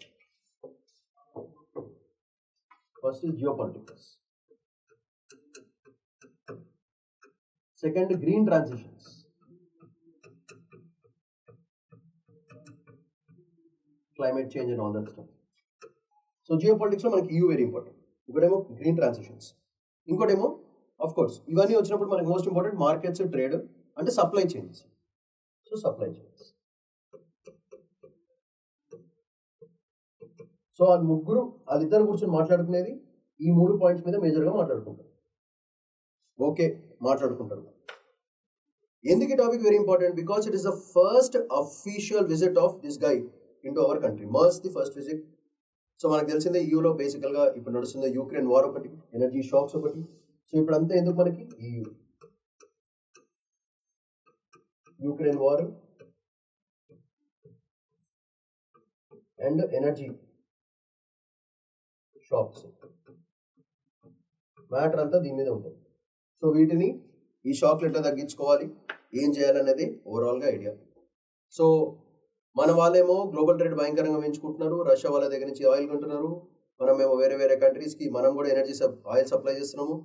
is geopolitics. Second, green transitions. Climate change and all that stuff. So geopolitics లో మనకి EU very important. ఒకటేమో green transitions, ఇంకోటేమో ఆఫ్ కోర్స్ ఇవన్నీ వచ్చినప్పుడు మనకి మోస్ట్ ఇంపార్టెంట్ మార్కెట్స్, ట్రేడ్ అంటే supply chains. So supply chains. So వాళ్ళిద్దరు కూర్చొని మాట్లాడుకునేది ఈ 3 పాయింట్స్ మీద మేజర్గా మాట్లాడుకుంటారు. ఓకే, మాట్లాడుకుంటారు. ఎందుకు ఈ topic very important, because it is the first official visit of this guy in to our country. Merz the first visit. So మనకు తెలిసిందే EUలో బేసికల్గా ఇప్పుడు నడుస్తుంది యూక్రెయిన్ వార్ ఒకటి, ఎనర్జీ షాక్స్ ఒకటి. సో ఇప్పుడు అంతా ఎందుకు మనకి Ukraine war and energy shocks, matter అంతా దీని మీద ఉంటుంది. సో వీటిని, ఈ షాక్లు ఎట్లా తగ్గించుకోవాలి, ఏం చేయాలనేది ఓవరాల్గా ఐడియా. సో మన వాళ్ళేమో గ్లోబల్ ట్రేడ్ భయంకరంగా పెంచుకుంటున్నారు, రష్యా వాళ్ళ దగ్గర నుంచి ఆయిల్ కొంటున్నారు, మనమేమో వేరే వేరే కంట్రీస్కి మనం కూడా ఎనర్జీ ఆయిల్ సప్లై చేస్తున్నాము.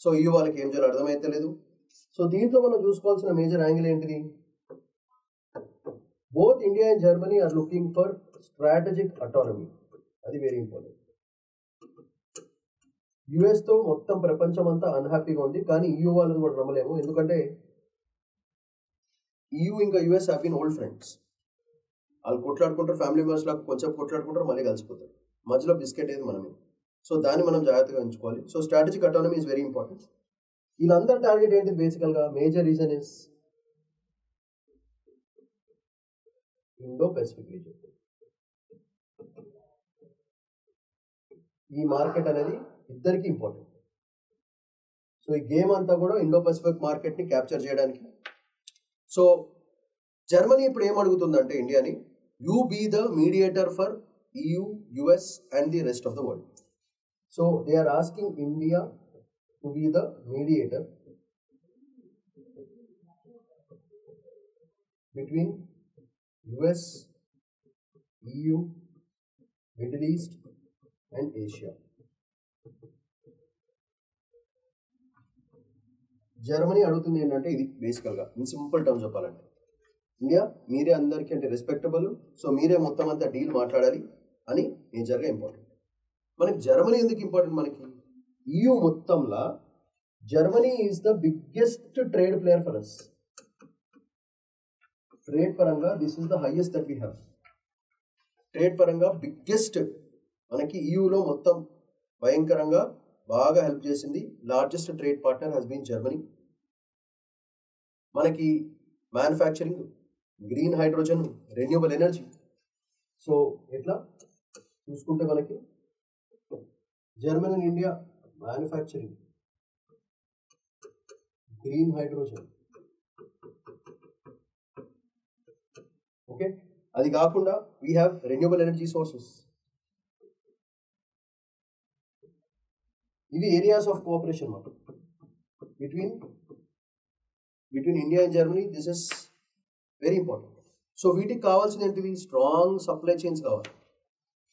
సో EU వాళ్ళకి ఏం చేయాలో అర్థమైతే లేదు. సో దీంట్లో మనం చూసుకోవాల్సిన మేజర్ యాంగిల్ ఏంటిది, both India and Germany are looking for strategic autonomy, అది వెరీ ఇంపార్టెంట్. యుఎస్తో మొత్తం ప్రపంచం అంతా అన్హ్యాపీగా ఉంది, కానీ EU వాళ్ళని కూడా నమ్మలేము, ఎందుకంటే EU ఇంకా US have been old friends. వాళ్ళు కొట్లాడుకుంటారు, ఫ్యామిలీ మెంబర్స్ లాగా కొంచెం కొట్లాడుకుంటారు, మళ్ళీ కలిసిపోతారు, మధ్యలో బిస్కెట్ ఏది మనమే. సో దాన్ని మనం జాగ్రత్తగా ఉంచుకోవాలి. So strategic autonomy is very important. వీళ్ళందరి టార్గెట్ ఏంటి basically, major region is Indo Pacific region. ఈ మార్కెట్ అనేది ఇద్దరికి ఇంపార్టెంట్. సో ఈ గేమ్ అంతా కూడా ఇండో పసిఫిక్ మార్కెట్ని క్యాప్చర్ చేయడానికి. సో జర్మనీ ఇప్పుడు ఏం అడుగుతుందంటే ఇండియాని, you be the mediator for EU, US and the rest of the world. So they are asking India to be the mediator between US, EU, middle east and Asia. Germany అడుగుతుంది ఏంటంటే ఇది బేసికల్గా in simple terms చెప్పాలంటే, India మీరే అందరికీ అంటే respectable, so మీరే మొత్తం అంతా డీల్ మాట్లాడాలి అని మేజర్గా ఇంపార్టెంట్. మనకి జర్మనీ ఎందుకు ఇంపార్టెంట్, మనకి EU మొత్తంలో Germany is the biggest trade player for us. Trade పరంగా this is the highest that we have. Trade పరంగా బిగ్గెస్ట్ మనకి EUలో మొత్తం భయంకరంగా బాగా హెల్ప్ చేసింది. Largest trade partner has been Germany. మనకి manufacturing, green hydrogen, renewable energy. So ఎట్లా చూసుకుంటే మనకి Germany and India manufacturing, green hydrogen, okay, అది కాకుండా we have renewable energy sources. ఇవి ఏరియాస్ ఆఫ్ కోఆపరేషన్ మాట between India and Germany. This is very important. So వీటికి కావాల్సిన ఏంటివి, స్ట్రాంగ్ సప్లై చైన్స్ కావాలి.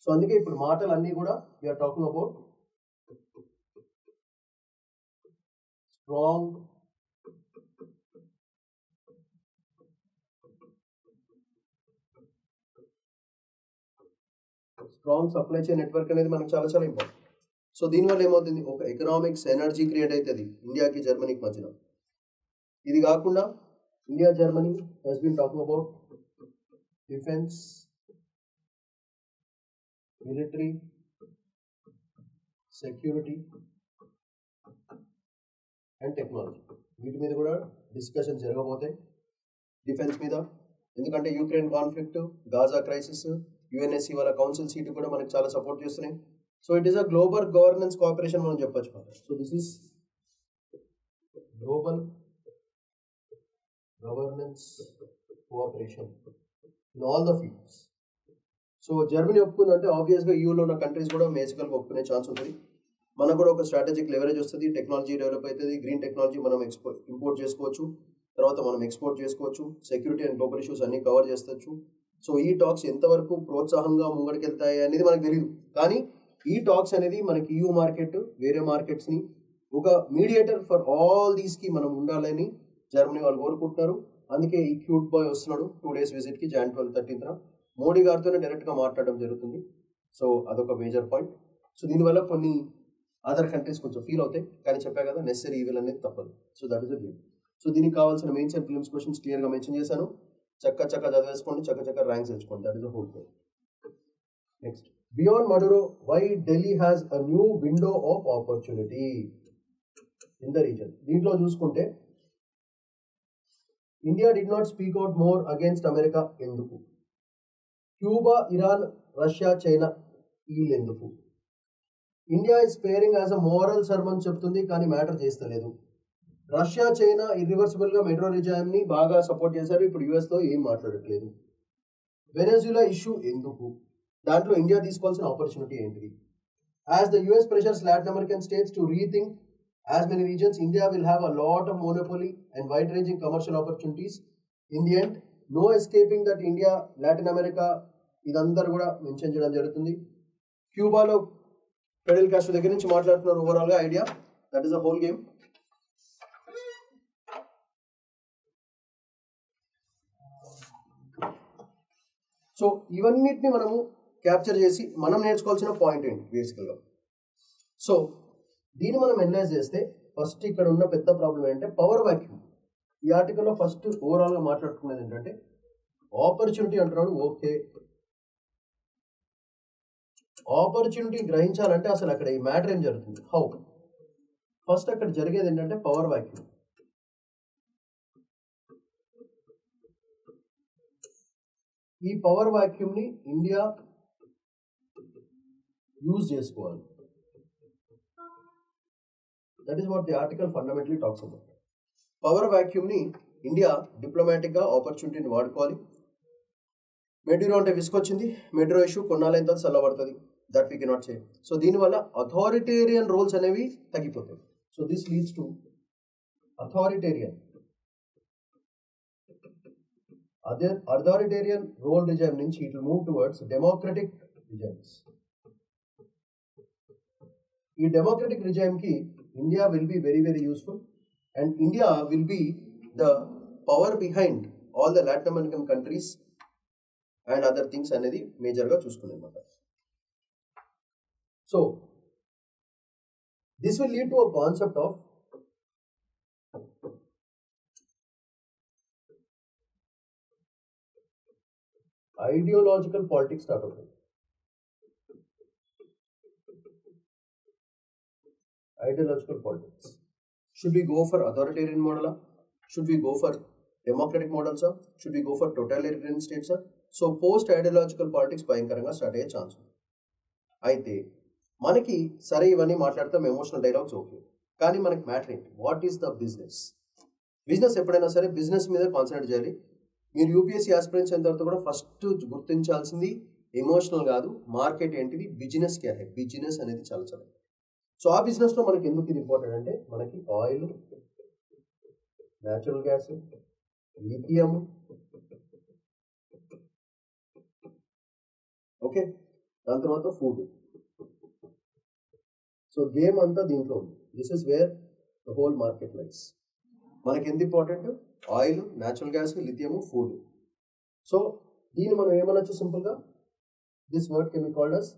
సో అందుకే ఇప్పుడు మాటలు అన్నీ కూడా we are talking about strong strong supply chain network అనేది మనకు చాలా చాలా ఇంపార్టెంట్. సో దీనివల్ల ఏమవుతుంది, ఒక ఎకనామిక్స్ ఎనర్జీ క్రియేట్ అవుతుంది ఇండియాకి జర్మనీకి మధ్యన. ఇది కాకుండా India Germany has been talking about defence, military, security and technology. వీటి మీద కూడా డిస్కషన్ జరగబోతాయి. డిఫెన్స్ మీద, ఎందుకంటే Ukraine conflict, Gaza crisis, UNSC వాళ్ళ కౌన్సిల్ సీటు కూడా మనకు చాలా సపోర్ట్ చేస్తున్నాయి. So it is a global governance cooperation మనం చెప్పొచ్చు. So this is global governance cooperation in all the fields. So Germany ఒప్పుకుందంటే ఆబ్వియస్గా యూలో ఉన్న కంట్రీస్ కూడా బేసికల్గా ఒప్పుకునే ఛాన్స్ ఉంటుంది. మనకు కూడా ఒక స్ట్రాటజిక్ లెవరేజ్ వస్తుంది, టెక్నాలజీ డెవలప్ అవుతుంది, గ్రీన్ టెక్నాలజీ మనం ఇంపోర్ట్ చేసుకోవచ్చు, తర్వాత మనం ఎక్స్పోర్ట్ చేసుకోవచ్చు, సెక్యూరిటీ అండ్ గ్లోబల్ ఇష్యూస్ అన్ని కవర్ చేస్తచ్చు. సో ఈ టాక్స్ ఎంతవరకు ప్రోత్సాహంగా ముంగడికి వెళ్తాయి అనేది మనకు తెలియదు. కానీ ఈ టాక్స్ అనేది మనకి EU మార్కెట్, వేరే మార్కెట్స్ని ఒక మీడియేటర్ ఫర్ ఆల్ దీస్కి మనం ఉండాలని జర్మనీ వాళ్ళు కోరుకుంటున్నారు. అందుకే ఈ క్యూట్ బాయ్ వస్తున్నాడు 2 days విజిట్కి, Jan 12, 13th మోడీ గారితోనే డైరెక్ట్గా మాట్లాడడం జరుగుతుంది. సో అదొక మేజర్ పాయింట్. సో దీనివల్ల కొన్ని అదర్ కంట్రీస్ కొంచెం ఫీల్ అవుతాయి, కానీ చెప్పా కదా నెసరీ ఈవిల్ అనేది తప్పదు. So that is a game. So దీనికి కావాల్సిన మెయిన్స్ అండ్ ప్రిలిమ్స్ క్వశ్చన్స్ క్లియర్గా మెన్షన్ చేశాను. చక్క చదివేసుకోండి, చక్క ర్యాంక్స్ తెచ్చుకోండి. That is a whole game. Next, beyond Maduro, why Delhi has a new window of opportunity in the region. దీంట్లో చూసుకుంటే India did not speak out more against America ఎందుకు? Cuba, Iran, Russia, China వీళ్ళెందుకు? India is sparing as a moral sermon చెప్తుంది, కానీ matter చేస్తలేదు. Russia, China ఇర్రివర్సిబుల్గా metro రిజైమ్ని బాగా support చేశారు, ఇప్పుడు యూఎస్తో ఏం మాట్లాడట్లేదు. వెనెజులా ఇష్యూ ఎందుకు? దాంట్లో ఇండియా తీసుకోవాల్సిన ఆపర్చునిటీ ఏంటిది? As the US pressures Latin American states to rethink as many regions, India will have a lot of monopoly and wide-ranging commercial opportunities. In the end, no escaping that India, Latin America, ఇదంతా కూడా mention చేయడం జరుగుతుంది. క్యూబాలో federal Castro దగ్గర నుంచి మాట్లాడుతున్నారు. ఓవరాల్గా idea, that is a whole game. So ఇవన్నిటిని మనము క్యాప్చర్ చేసి మనం నేర్చుకోవాల్సిన పాయింట్ ఏంటి బేసికల్గా. సో దీన్ని మనం అనలైజ్ చేస్తే ఫస్ట్ ఇక్కడ ఉన్న పెద్ద ప్రాబ్లం ఏంటంటే పవర్ వాక్యూమ్. ఈ ఆర్టికల్లో ఫస్ట్ ఓవరాల్గా మాట్లాడుకునేది ఏంటంటే ఆపర్చునిటీ అంటున్నాడు. ఓకే, ఆపర్చునిటీ గ్రహించాలంటే అసలు అక్కడ ఈ మ్యాటర్ ఏం జరుగుతుంది, హౌ? ఫస్ట్ అక్కడ జరిగేది ఏంటంటే పవర్ వాక్యూమ్. ఈ పవర్ వాక్యూమ్ని ఇండియా యూజ్ చేసుకోవాలి. That is what the article fundamentally talks about. Power వాక్యూమ్ని ఇండియా డిప్లొమాటిక్గా ఆపర్చునిటీని వాడుకోవాలి. మెట్రో అంటే విసుకొచ్చింది, మెట్రో ఇష్యూ కొన్నాళ్ళైన తర్వాత చల్లబడుతుంది, that we cannot say. So దీనివల్ల అథారిటేరియన్ రోల్స్ అనేవి తగ్గిపోతాయి. So this leads to authoritarian rule regime నుంచి it will move towards democratic regimes. ఈ డెమోక్రటిక్ రిజైమ్కి India will be very, very useful, and India will be the power behind all the Latin American countries and other things అనేది మేజర్గా చూసుకునేమాట. So this will lead to a concept of ideological politics start అవుతుంది. Ideological politics. Should we go for authoritarian model? Should we go for democratic models? Should we go for totalitarian states? So post ideological politics భయంకరంగా start అయ్యే chance ఉంది. అయితే మనకి సరే ఇవన్నీ మాట్లాడతాం, emotional dialogues okay, కానీ మనకి మ్యాటర్ ఏంటి? What is the business? Business ఎప్పుడైనా సరే బిజినెస్ మీద కాన్సన్ట్రేట్ చేయాలి. మీరు యూపీఎస్సీ ఆస్పిరెంట్స్ అయిన తర్వాత కూడా ఫస్ట్ గుర్తించాల్సింది ఎమోషనల్ కాదు, మార్కెట్ ఏంటిది, బిజినెస్ క్యా హై. బిజినెస్ అనేది చాలా చాలా. సో ఆ బిజినెస్లో మనకి ఎందుకు ఇది ఇంపార్టెంట్ అంటే మనకి oil, natural gas, lithium, okay, దాని తర్వాత ఫుడ్. సో గేమ్ అంతా దీంట్లో ఉంది. This is where the whole market lies. మనకి ఎంత important? Oil, natural gas, lithium, food. So దీన్ని మనం ఏమనొచ్చు సింపుల్గా This word can be called as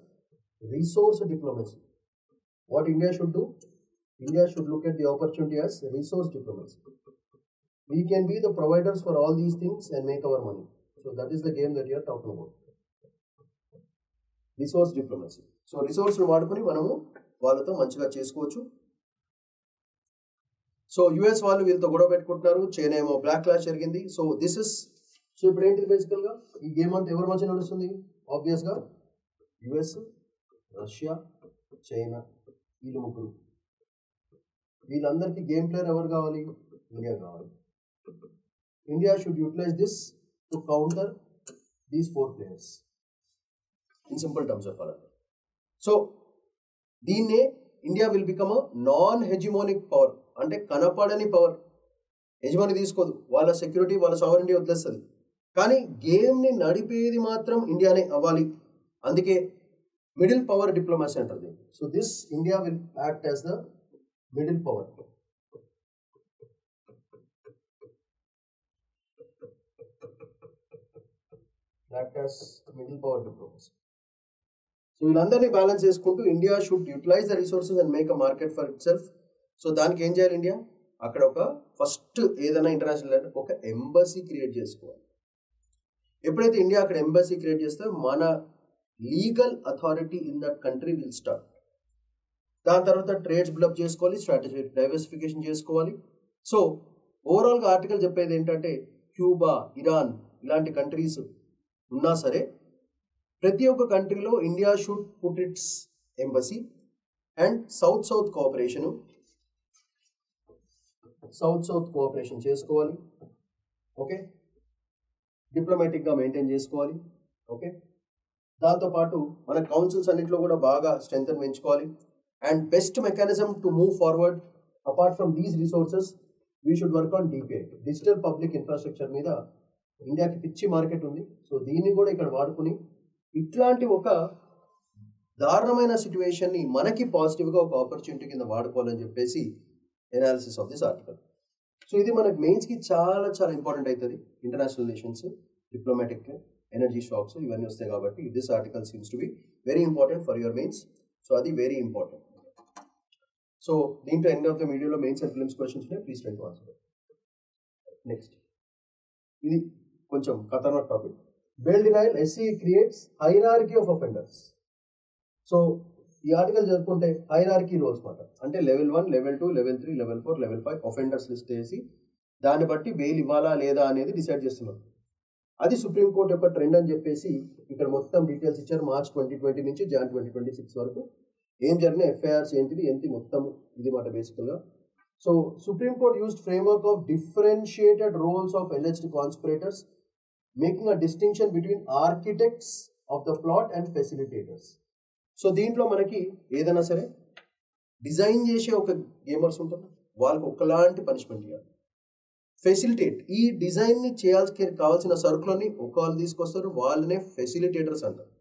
resource diplomacy. What India should do? India should look at the opportunity as resource diplomacy. We can be the providers for all these things and make our money. So that is the game that you are talking about. Resource diplomacy. So రిసోర్స్ను వాడుకొని మనము వాళ్ళతో మంచిగా చేసుకోవచ్చు. So US వాళ్ళు వీళ్ళతో గొడవ పెట్టుకుంటున్నారు, చైనా ఏమో బ్లాక్ క్లాష్ జరిగింది. సో ఇప్పుడు ఏంటిది బేసికల్గా ఈ గేమ్ అంతా ఎవరి మధ్య నడుస్తుంది? ఆబ్వియస్గా యుఎస్, రష్యా, చైనా, వీళ్ళు ముగ్గురు. వీళ్ళందరికీ గేమ్ ప్లేయర్ ఎవరు కావాలి? ఇండియా కావాలి. India should utilize this to counter these 4 players. In simple terms of all. So దీన్నే India will become a non hegemonic power. అంటే కనపడని పవర్. హెజిమోని తీసుకోదు, వాళ్ళ సెక్యూరిటీ వాళ్ళ సావరెంటీ వదిలేస్తుంది. కానీ గేమ్ని నడిపేది మాత్రం ఇండియానే అవ్వాలి. అందుకే మిడిల్ పవర్ డిప్లొమసీ అంటారు. So this India will act as the middle power. Act as middle power diplomacy. So వీళ్ళందరినీ బ్యాలెన్స్ చేసుకుంటూ India should utilize the resources and make a market for itself. So దానికి ఏం చేయాలి? India అక్కడ first ఏదైనా international ఒక embassy create చేసుకోవాలి. ఎప్పుడైతే ఇండియా అక్కడ ఎంబసీ క్రియేట్ చేస్తే మన legal authority in that country will start. దాని తర్వాత ట్రేడ్స్ బిల్డప్ చేసుకోవాలి, స్ట్రాటజీ డైవర్సిఫికేషన్ చేసుకోవాలి. సో ఓవరాల్గా ఆర్టికల్ చెప్పేది ఏంటంటే క్యూబా, ఇరాన్ ఇలాంటి కంట్రీస్ ఉన్నా సరే ప్రతి ఒక్క కంట్రీలో India should put it's embassy and south cooperation చేసుకోవాలి. ఓకే, డిప్లొమాటిక్గా మెయింటైన్ చేసుకోవాలి. ఓకే, దాంతోపాటు మన కౌన్సిల్స్ అన్నింటిలో కూడా బాగా స్ట్రెంగ్త్ పెంచుకోవాలి. And best mechanism to move forward apart from these resources we should work on DPI, digital public infrastructure మీద ఇండియాకి పిచ్చి మార్కెట్ ఉంది. సో దీన్ని కూడా ఇక్కడ వాడుకుని ఇట్లాంటి ఒక దారుణమైన సిచ్యువేషన్ని మనకి పాజిటివ్గా ఒక ఆపర్చునిటీ కింద వాడుకోవాలని చెప్పేసి analysis of this article. So ఇది మనకు మెయిన్స్కి చాలా చాలా ఇంపార్టెంట్ అవుతుంది. International relations, diplomatic, energy shocks ఇవన్నీ వస్తాయి కాబట్టి this article seems to be very important for your mains. So అది వెరీ ఇంపార్టెంట్. సో దీంట్లో ఎండ్ ఆఫ్ ద వీడియోలో మెయిన్స్ అండ్ ఫిలిమ్స్ క్వశ్చన్స్ ఉన్నాయి, please try to answer. Next, ఇది కొంచెం ఖతర్నాక్ topic. Bail denial, SC creates hierarchy of offenders. So ఈ article చదువుకుంటే hierarchy roles మాట, అంటే level 1, level 2, level 3, level 4, level 5 offenders list వేసి దాన్ని బట్టి బెయిల్ ఇవ్వాలా లేదా అనేది డిసైడ్ చేస్తున్నారు. అది సుప్రీంకోర్టు యొక్క ట్రెండ్ అని చెప్పేసి ఇక్కడ మొత్తం డీటెయిల్స్ ఇచ్చారు. మార్చ్ 2020 నుంచి జాన్ 2026 వరకు ఏం జరిగిన ఎఫ్ఐఆర్స్ ఏంటి మొత్తం ఇది మాట బేసికల్గా. So supreme court used framework of differentiated roles of alleged conspirators, making a distinction between architects of the plot and facilitators. So దీంట్లో మనకి ఏదైనా సరే డిజైన్ చేసే ఒక గేమర్స్ ఉంటారు, వాళ్ళకి ఒకలాంటి పనిష్మెంట్ ఇవ్వాలి. ఫెసిలిటేట్, ఈ డిజైన్ని కావాల్సిన సరుకులని ఒకళ్ళు తీసుకొస్తారు, వాళ్ళనే ఫెసిలిటేటర్స్ అంటారు,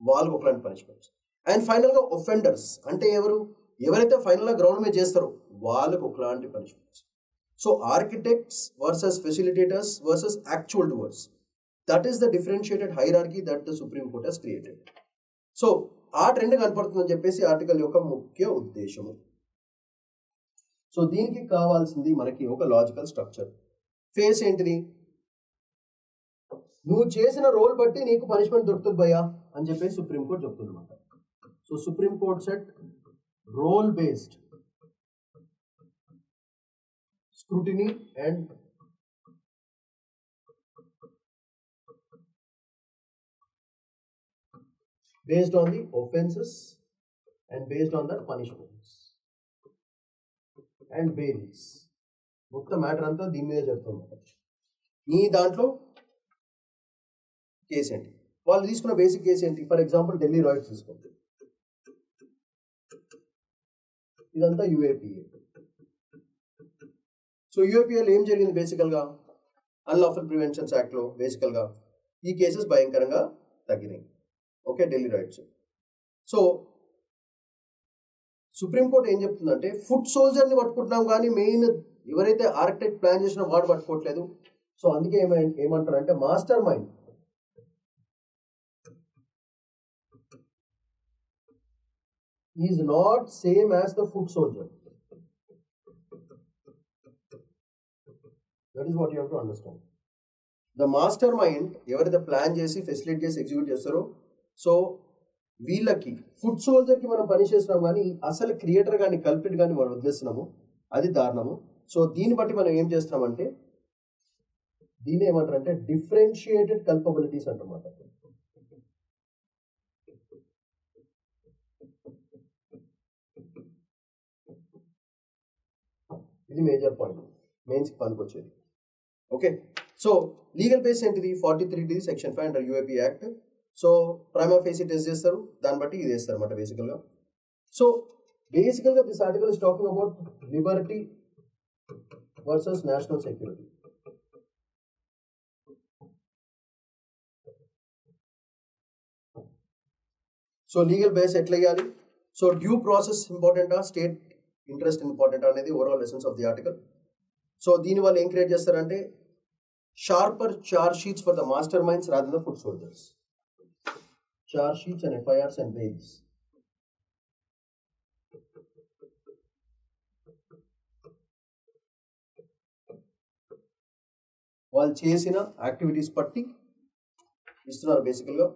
వాళ్ళకి ఒకలాంటి పనిష్మెంట్స్. అండ్ ఫైనల్గా ఒఫెండర్స్ అంటే ఎవరైతే ఫైనల్గా గ్రౌండ్ మీద చేస్తారో వాళ్ళకి ఒకలాంటి punishments. So architects versus facilitators versus actual doers, that is the differentiated hierarchy that the supreme court has created. So ఆ ట్రెండ్ కనపడుతుందని చెప్పేసి ఆర్టికల్ యొక్క ముఖ్య ఉద్దేశము. సో దీనికి కావాల్సింది మనకి ఒక లాజికల్ స్ట్రక్చర్. ఫేస్ ఏంటిది? నువ్వు చేసిన రోల్ బట్టి నీకు పనిష్మెంట్ దొరుకుతుంది భయ్యా అని చెప్పేసి సుప్రీంకోర్టు చెప్తుంది అనమాట. So supreme court set role based scrutiny and based on the offenses and based on the punishments and bails. మొత్తం మ్యాటర్ అంతా దీని మీద చెప్తున్నమాట. ఈ దాంట్లో కేసు ఏంటి, వాళ్ళు తీసుకున్న బేసిక్ కేసు ఏంటి? ఫర్ ఎగ్జాంపుల్ ఢిల్లీ రాయిట్స్ తీసుకోండి, ఇదంతా యూఏపీఏ. సో యూఏపీఏలో ఏం జరిగింది? బేసికల్గా అన్లాఫుల్ ప్రివెన్షన్స్ యాక్ట్లో బేసికల్గా ఈ కేసెస్ భయంకరంగా తగ్గినాయి. Okay, Delhi rights. So supreme court ఏం చెప్తుందంటే ఫుడ్ సోల్జర్ని పట్టుకుంటున్నాం కానీ మెయిన్ ఎవరైతే ఆర్కిటెక్ట్ ప్లాన్ చేసిన వాడు పట్టుకోవట్లేదు. సో అందుకే ఏమంటారంటే master mind is not same as the foot soldier. That is what you have to understand. The mastermind ఎవరైతే ప్లాన్ చేసి ఫెసిలిటీ చేసి ఎగ్జిక్యూట్ చేస్తారో, సో వీళ్ళకి ఫుడ్ సోల్జర్కి మనం పని చేస్తున్నాం, కానీ అసలు క్రియేటర్ కానీ కల్పిట్ కానీ మనం వదిలేస్తున్నాము. అది దారుణము. సో దీన్ని బట్టి మనం ఏం చేస్తున్నామంటే దీన్ని ఏమంటారంటే డిఫరెన్షియేటెడ్ కల్పబిలిటీస్ అంటమాట. ఇది మేజర్ పాయింట్, మెయిన్స్కి పనికొచ్చేది. ఓకే, సో లీగల్ బేస్ ఏంటిది? 43D section 5 under UAP act. So prima facie test చేస్తారు, దాన్ని బట్టి ఇది వేస్తారు అనమాట బేసికల్గా. సో బేసికల్గా this article is talking about liberty versus national security. So legal base ఎట్లా వేయాలి? సో డ్యూ ప్రాసెస్ ఇంపార్టెంటా, స్టేట్ ఇంట్రెస్ట్ ఇంపార్టెంట్ అనేది overall essence of the article. So దీనివల్ల ఏం క్రియేట్ చేస్తారంటే sharper charge sheets for the masterminds rather the food soldiers. Charge sheets and FIRs and bails. వాళ్ళు చేసిన activities బట్టి ఇస్తున్నారు బేసికల్గా.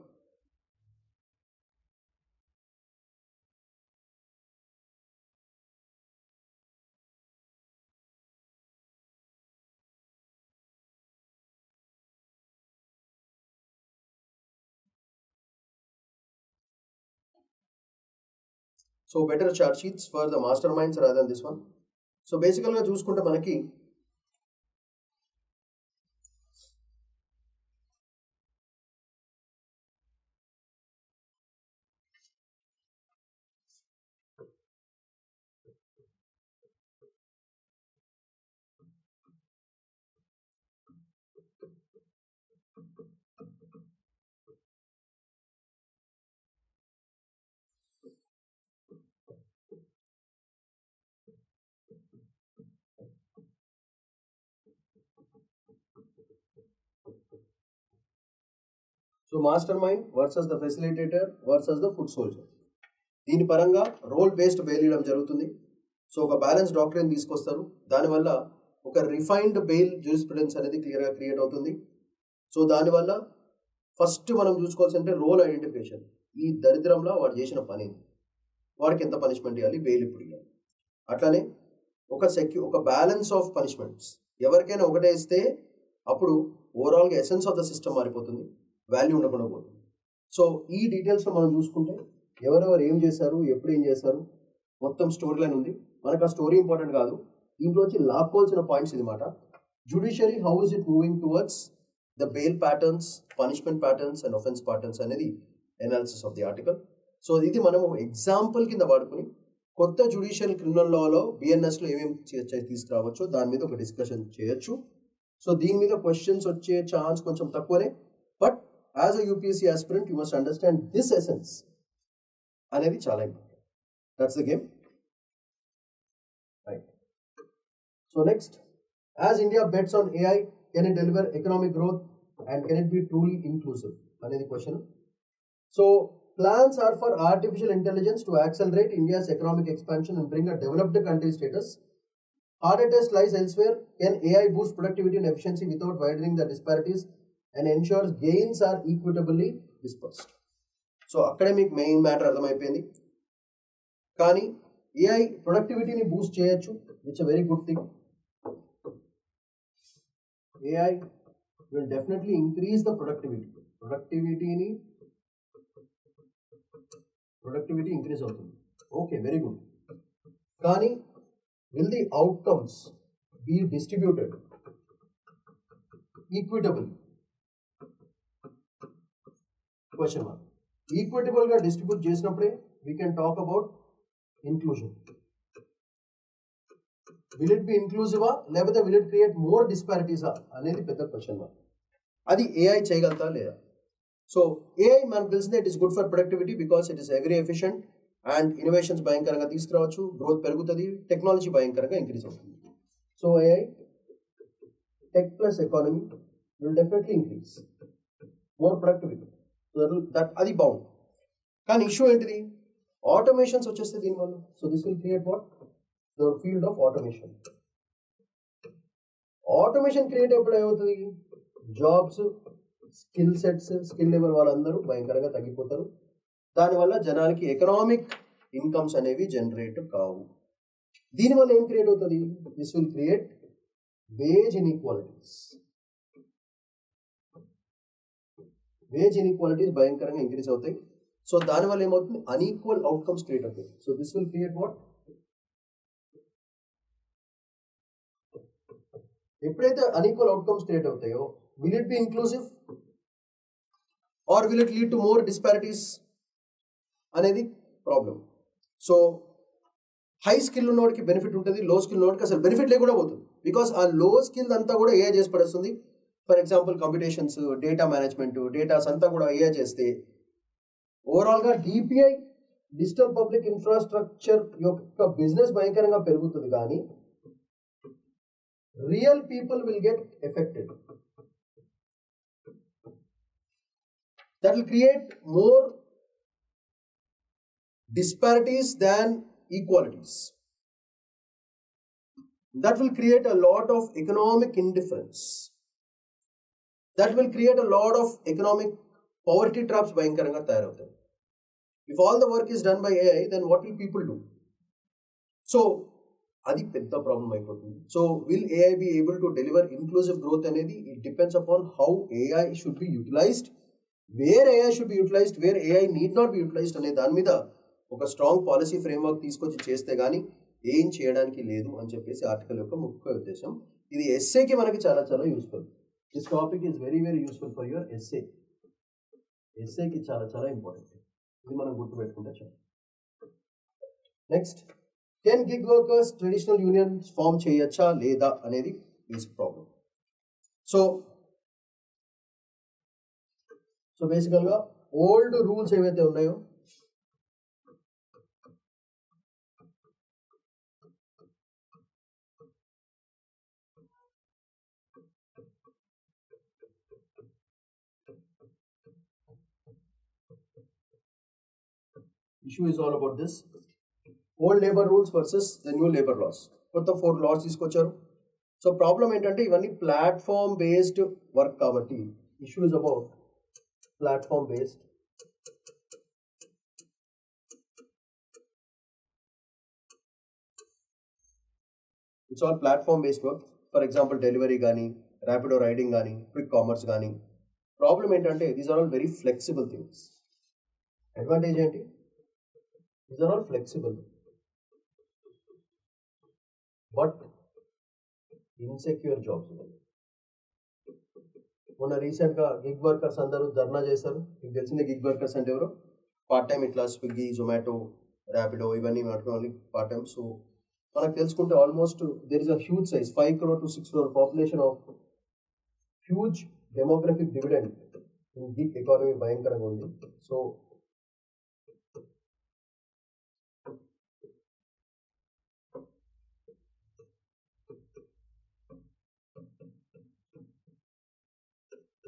So better charge sheets for the masterminds rather than this one. So బేసికల్గా చూసుకుంటే మనకి so master mind versus the facilitator versus the food soldier. దీని పరంగా రోల్ బేస్డ్ బెయిల్ ఇవ్వడం జరుగుతుంది. సో ఒక బ్యాలెన్స్ డాక్ట్రైన్ తీసుకొస్తారు, దానివల్ల ఒక రిఫైన్డ్ బెయిల్ జ్యూరిస్ప్రుడెన్స్ అనేది క్లియర్గా క్రియేట్ అవుతుంది. సో దానివల్ల ఫస్ట్ మనం చూసుకోవాల్సింటే రోల్ ఐడెంటిఫికేషన్. ఈ దరిద్రంలో వాడు చేసిన పని, వాడికి ఎంత పనిష్మెంట్ ఇవ్వాలి, బెయిల్ ఇప్పుడు ఇవ్వాలి. అట్లానే ఒక బ్యాలెన్స్ ఆఫ్ పనిష్మెంట్స్. ఎవరికైనా ఒకటే ఇస్తే అప్పుడు ఓవరాల్గా ఎసెన్స్ ఆఫ్ ద సిస్టమ్ మారిపోతుంది, వాల్యూ ఉండకుండా పోతుంది. సో ఈ డీటెయిల్స్లో మనం చూసుకుంటే ఎవరెవరు ఏం చేశారు, ఎప్పుడు ఏం చేశారు, మొత్తం స్టోరీ లైన్ ఉంది. మనకు ఆ స్టోరీ ఇంపార్టెంట్ కాదు, దీంట్లోంచి లాక్కోవాల్సిన పాయింట్స్ ఇది మాట. Judiciary how is it moving towards the bail patterns, punishment patterns and offence patterns అనేది analysis of the article. So ఇది మనము ఎగ్జాంపుల్ కింద వాడుకుని కొత్త జుడిషియల్ క్రిమినల్ లాలో బిఎన్ఎస్లో ఏమేమి తీసుకురావచ్చో దాని మీద ఒక డిస్కషన్ చేయొచ్చు. సో దీని మీద క్వశ్చన్స్ వచ్చే ఛాన్స్ కొంచెం తక్కువనే, but as a UPSC aspirant you must understand this essence అనేది చాలా important. That's the game, right? So next, as India bets on AI can it deliver economic growth and can it be truly inclusive అనేది question. So plans are for artificial intelligence to accelerate India's economic expansion and bring a developed country status. Harder test lies elsewhere. Can AI boost productivity and efficiency without widening the disparities and ensures gains are equitably dispersed? So academic main matter అర్థమైపోయింది, కానీ AI ప్రొడక్టివిటీని Boost చేయొచ్చు, it's a very good thing. AI will definitely increase the productivity. Productivity increase అవుతుంది, okay, very good. కానీ will the outcomes be distributed equitable? Question mark. ఈక్విటబుల్గా distribute చేసినప్పుడే we can talk about inclusion. Will it be ఇంక్లూజివా లేకపోతే will it create more డిస్పారిటీసా అనేది పెద్ద question mark. అది ఏఐ చేయగలుగుతా లేదా? సో AI మనకు తెలిసిందే it is good for productivity because it is very efficient and innovations భయంకరంగా తీసుకురావచ్చు, గ్రోత్ పెరుగుతుంది, టెక్నాలజీ భయంకరంగా ఇంక్రీజ్ అవుతుంది. So AI tech plus economy will definitely increase more productivity. అది బాగుంది. కానీ ఇష్యూ ఏంటిది? Automations వచ్చేస్తే దీనివల్ల. So this will create what? The field of automation. Automation create ఎప్పుడు ఏమవుతుంది? Jobs, skill sets, skill level వాళ్ళందరూ భయంకరంగా తగ్గిపోతారు. దానివల్ల జనాలకి ఎకనామిక్ ఇన్కమ్స్ అనేవి జనరేట్ కావు. దీనివల్ల ఏం క్రియేట్ అవుతుంది? This will create wage inequalities. Wage inequalities భయంకరంగా ఇంక్రీజ్ అవుతాయి. సో దానివల్ల ఏమవుతుంది? అన్ఈక్వల్ అవుట్కమ్స్ క్రియేట్ అవుతాయి. So this will create what? ఎప్పుడైతే అన్ఈక్వల్ అవుట్కమ్స్ క్రియేట్ అవుతాయో, will it be inclusive or will it lead to more disparities అనేది problem. So high skill ఉన్నవాడికి benefit ఉంటుంది, లో స్కిల్ ఉన్నవాడికి అసలు బెనిఫిట్ లేకుండా పోతుంది. బికాస్ ఆ లో స్కిల్ అంతా కూడా ఏఐ చేసి పడేస్తుంది. For example computations, data management, datas అంతా కూడా ఏఐ చేస్తే ఓవరాల్గా డిపిఐ, డిజిటల్ పబ్లిక్ ఇన్ఫ్రాస్ట్రక్చర్ యొక్క బిజినెస్ భయంకరంగా పెరుగుతుంది, కానీ real people will get affected. That will create more disparities than equalities. That will create a lot of economic indifference. That will create a lot of economic poverty traps భయంకరంగా తయారవుతాయి. If all the work is done by AI, then what will people do? So అది పెద్ద problem అయిపోతుంది. So will AI be able to deliver inclusive growth అనేది? It depends upon how AI should be utilized, where AI should be utilized, where AI need not be utilized అనే దాని మీద ఒక strong policy framework తీసుకొచ్చి చేస్తే కానీ ఏం చేయడానికి లేదు అని చెప్పేసి ఆర్టికల్ యొక్క ముఖ్య ఉద్దేశం. ఇది ఎస్ఏకి మనకి చాలా చాలా useful. This topic is very very useful for your SA. ఎస్ఏకి చాలా చాలా ఇంపార్టెంట్. ఇది మనం గుర్తుపెట్టుకుంటే చాలు. Next, can gig workers traditional unions form చేయొచ్చా లేదా అనేది బేసిక్ ప్రాబ్లం. సో బేసికల్గా ఓల్డ్ రూల్స్ ఏవైతే ఉన్నాయో, issue is all about this old labor rules versus the new labor laws. కొత్త 4 laws తీసుకొచ్చారు. సో ప్రాబ్లం ఏంటంటే ఇవన్నీ ప్లాట్ఫామ్ బేస్డ్ వర్క్ కాబట్టి issue is about platform based. It's all platform based work. For example delivery కానీ, Rapido riding కానీ, quick commerce కానీ. Problem ఏంటంటే these are all very flexible things. Advantage ఏంటి? These are all flexible, but insecure jobs. మొన్న రీసెంట్గా gig workers అందరూ ధర్నా చేశారు. మీకు తెలిసిన గిగ్ వర్కర్స్ అంటే ఎవరు? పార్ట్ టైం ఇట్లా స్విగ్గీ, జొమాటో, ర్యాపిడో ఇవన్నీ మాట్లాడాలి పార్ట్ టైం. సో మనకు తెలుసుకుంటే almost there is a huge size 5 crore to 6 crore population of huge demographic dividend in gig economy భయంకరంగా ఉంది. సో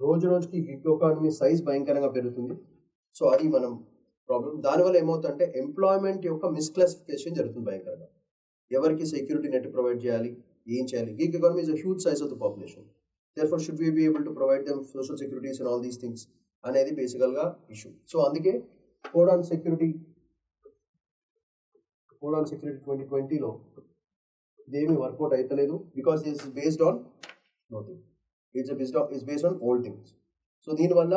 రోజు రోజుకి గిగ్ ఎకానమీ సైజ్ భయంకరంగా పెరుగుతుంది. సో అది మనం ప్రాబ్లం. దానివల్ల ఏమవుతుందంటే ఎంప్లాయ్మెంట్ యొక్క మిస్క్లాసిఫికేషన్ జరుగుతుంది భయంకరంగా. ఎవరికి సెక్యూరిటీ నెట్ ప్రొవైడ్ చేయాలి, ఏం చేయాలి? Gig economy is a huge size of the population. Therefore should we be able to provide them social securities and all these things అనేది బేసికల్గా ఇష్యూ. సో అందుకే కోడ్ ఆన్ సెక్యూరిటీ 2020లో ఇదేమి work out అవుతలేదు. Because this is based on nothing. It's based on old things. So దీనివల్ల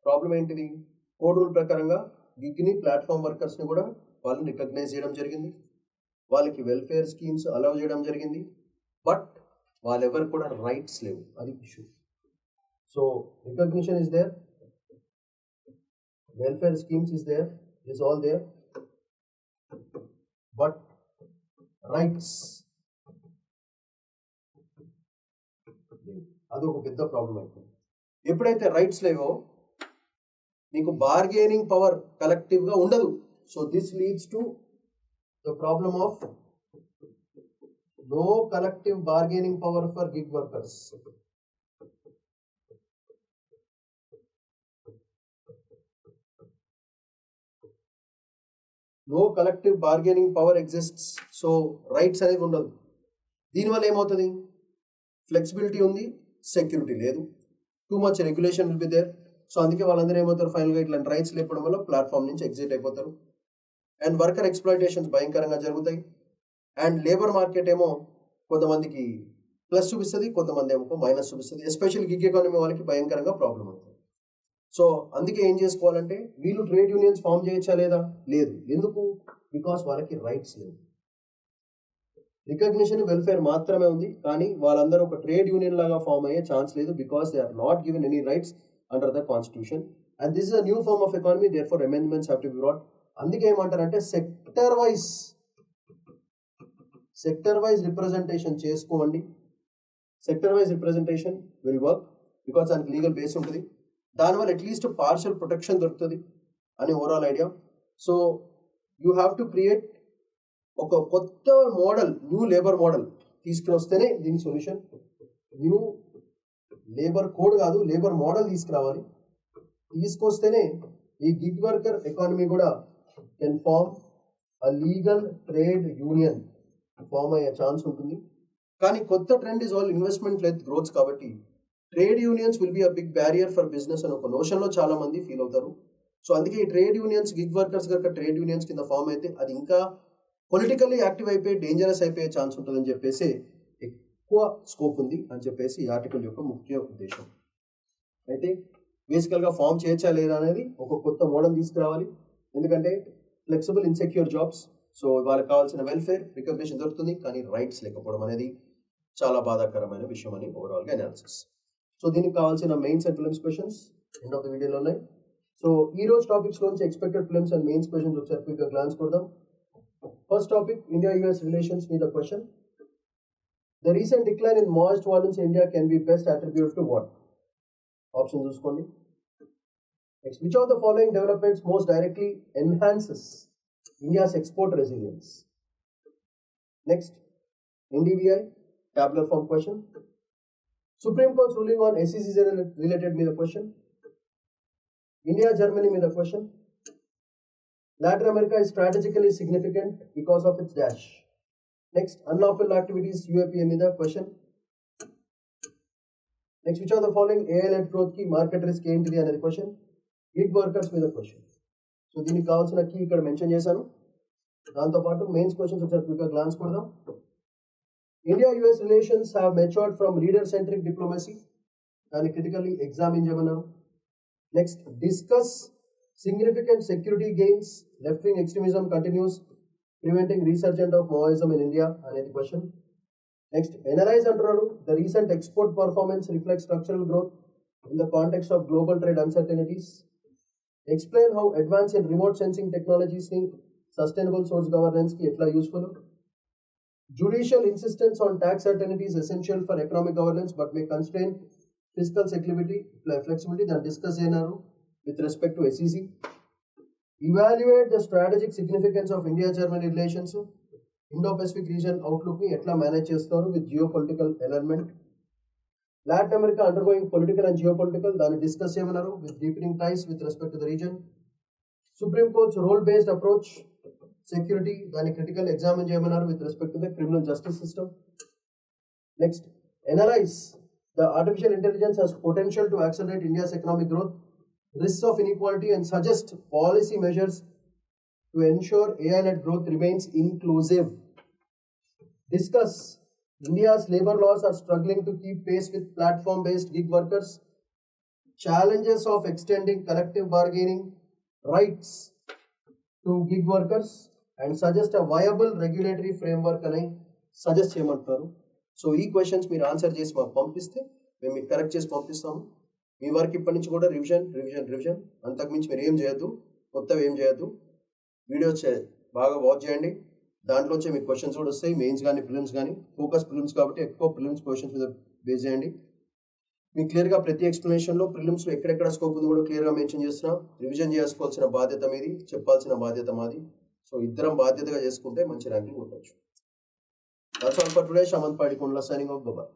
problem ఏంటిది? Code rule ప్రకారంగా గిగ్ని, ప్లాట్ఫామ్ వర్కర్స్ని కూడా వాళ్ళని రికగ్నైజ్ చేయడం జరిగింది. వాళ్ళకి వెల్ఫేర్ స్కీమ్స్ అలౌ చేయడం జరిగింది. బట్ వాళ్ళెవరు కూడా రైట్స్ లేవు. అది issue. So recognition is there, welfare schemes is there, is all there, but rights అది ఒక పెద్ద ప్రాబ్లం అవుతుంది. ఎప్పుడైతే రైట్స్ లేవో మీకు బార్గెనింగ్ పవర్ కలెక్టివ్గా ఉండదు. So this leads to the problem of no collective bargaining power for gig workers. No collective bargaining power exists. So rights అనేవి ఉండదు. దీనివల్ల ఏమవుతుంది? ఫ్లెక్సిబిలిటీ ఉంది, సెక్యూరిటీ లేదు. Too much regulation will be there. So అందుకే వాళ్ళందరూ ఏమవుతారు? ఫైనల్గా ఇట్లాంటి రైట్స్ లేకపోవడం వల్ల ప్లాట్ఫామ్ నుంచి ఎగ్జిట్ అయిపోతారు. అండ్ వర్కర్ ఎక్స్ప్లాయిటేషన్స్ భయంకరంగా జరుగుతాయి. అండ్ లేబర్ మార్కెట్ ఏమో కొంతమందికి ప్లస్ చూపిస్తుంది, కొంతమంది ఏమో మైనస్ చూపిస్తుంది. ఎస్పెషల్ గిగ్ ఎకానమీ వాళ్ళకి భయంకరంగా ప్రాబ్లం అవుతుంది. సో అందుకే ఏం చేసుకోవాలంటే వీళ్ళు ట్రేడ్ యూనియన్స్ ఫామ్ చేయొచ్చా లేదా? లేదు. ఎందుకు? బికాస్ వాళ్ళకి రైట్స్ లేవు. రికగ్నిషన్, వెల్ఫేర్ మాత్రమే ఉంది, కానీ వాళ్ళందరూ ఒక ట్రేడ్ యూనియన్ లాగా ఫామ్ అయ్యే ఛాన్స్ లేదు. Because they are not given any rights under the constitution. And this is a new form of economy, therefore amendments have to be brought. అందుకే ఏమంటారంటే సెక్టర్ వైజ్ రిప్రజెంటేషన్ చేసుకోండి. Sector wise representation will work because దానికి legal base ఉంటుంది. దానివల్ల at least partial protection దొరుకుతుంది అని overall idea. So you have to create ఒక కొత్త మోడల్, న్యూ లేబర్ మోడల్ తీసుకుని వస్తేనే దీనికి సొల్యూషన్. న్యూ లేబర్ కోడ్ కాదు, లేబర్ మోడల్ తీసుకురావాలి. తీసుకొస్తేనే ఈ గిగ్ వర్కర్ ఎకానమీ కూడా can form a legal trade union form అయ్యే ఛాన్స్ ఉంటుంది. కానీ కొత్త trend is all investment led growths కాబట్టి trade unions will be a big barrier for business అని ఒక నోషన్లో చాలా మంది ఫీల్ అవుతారు. సో అందుకే ఈ ట్రేడ్ యూనియన్స్, గిగ్ వర్కర్స్ కనుక ట్రేడ్ యూనియన్స్ కింద ఫామ్ అయితే అది ఇంకా పొలిటికల్లీ యాక్టివ్ అయిపోయి డేంజరస్ అయిపోయే ఛాన్స్ ఉంటుందని చెప్పేసి ఎక్కువ స్కోప్ ఉంది అని చెప్పేసి ఈ ఆర్టికల్ యొక్క ముఖ్య ఉద్దేశం. అయితే బేసికల్గా ఫామ్ చేయొచ్చా లేదా అనేది ఒక కొత్త మోడల్ తీసుకురావాలి. ఎందుకంటే ఫ్లెక్సిబుల్ ఇన్సెక్యూర్ జాబ్స్, సో వాళ్ళకి కావాల్సిన వెల్ఫేర్ రికగ్నిషన్ దొరుకుతుంది, కానీ రైట్స్ లేకపోవడం అనేది చాలా బాధాకరమైన విషయం అని ఓవరాల్గా అనాలిసిస్. సో దీనికి కావాల్సిన mains and prelims questions end of the వీడియోలో ఉన్నాయి. సో ఈ రోజు టాపిక్స్ నుంచి expected prelims and mains questions ఒకసారి క్విక్గా గ్లాన్స్ కొడదాం. ఫస్ట్ టాపిక్, ఇండియా-యుఎస్ రిలేషన్స్ మీద question. The recent decline in moist volumes in India can be best attribute to what? Option చూసుకోండి. Next, which of the following developments most directly enhances India's export resilience? Next, NDVI, tabular form question. Supreme Court's ruling on SECs related me the question. India-Germany me the question. Latin America is strategically significant because of its dash. Next, unlawful activities UAPA me the question. Next, which of the following AI-led growth key market risk ఏంటి అనేది question. Gig workers మీద question. So దీనికి కావాల్సిన key ఇక్కడ mention చేశాను. దాంతోపాటు mains questions ఒకసారి క్విక్గా గ్లాన్స్ కొడదాం. India US relations have matured from leader centric diplomacy, దాన్ని క్రిటికల్లీ ఎగ్జామిన్ చేయమన్నారు. Next, discuss significant security gains, left wing extremism continues preventing resurgent of Maoism in India అనేది క్వశ్చన్. నెక్స్ట్, ఎనలైజ్ అంటున్నాడు the recent export performance reflect structural growth in the context of global trade uncertainties. Explain how advance in remote sensing technologies ni sustainable source governance ki etla useful. Judicial insistence on tax certainty is essential for economic governance but may constrain fiscal flexibility than discuss cheyaru with respect to SEC. Evaluate the strategic significance of India-Germany relations. Indo-Pacific region outlook ni etla manage chestaru with geopolitical element. Latin America undergoing political and geopolitical, దాన్ని discuss చేయమన్నారు with deepening ties with respect to the region. Supreme Court's role-based approach, security, దాన్ని critical examine చేయమన్నారు with respect to the criminal justice system. Next, analyze the artificial intelligence has potential to accelerate India's economic growth, risks of inequality and suggest policy measures to ensure AI-led growth remains inclusive. Discuss India's labor laws are struggling to keep pace with platform-based gig workers. Challenges of extending collective bargaining rights to gig workers and suggest a viable regulatory framework అని suggest చేయమంటారు. So ఈ questions మీరు answer చేసి మాకు పంపిస్తే మేము మీకు correct చేసి పంపిస్తాము. మీ వర్క్ ఇప్పటి నుంచి కూడా రివిజన్ అంతకుమించి మీరు ఏం చేయొద్దు, కొత్తవి ఏం చేయొద్దు. వీడియోస్ బాగా వాచ్ చేయండి, దాంట్లోంచి మీకు క్వశ్చన్స్ కూడా వస్తాయి. మెయిన్స్ కానీ ప్రిలిమ్స్ కానీ ఫోకస్ ప్రిలిమ్స్ కాబట్టి ఎక్కువ ప్రిలిమ్స్ క్వశ్చన్స్ మీద బేస్ చేయండి. మీకు క్లియర్గా ప్రతి ఎక్స్ప్లెనేషన్లో ప్రిలిమ్స్లో ఎక్కడెక్కడ స్కోప్ ఉంది కూడా క్లియర్గా మెన్షన్ చేస్తున్నాం. రివిజన్ చేసుకోవాల్సిన బాధ్యత మీది, చెప్పాల్సిన బాధ్యత మాది. సో ఇద్దరం బాధ్యతగా చేసుకుంటే మంచి ర్యాంకింగ్ ఉండొచ్చు. That's all for today. Shamanth Padikonla signing off. Bye-bye.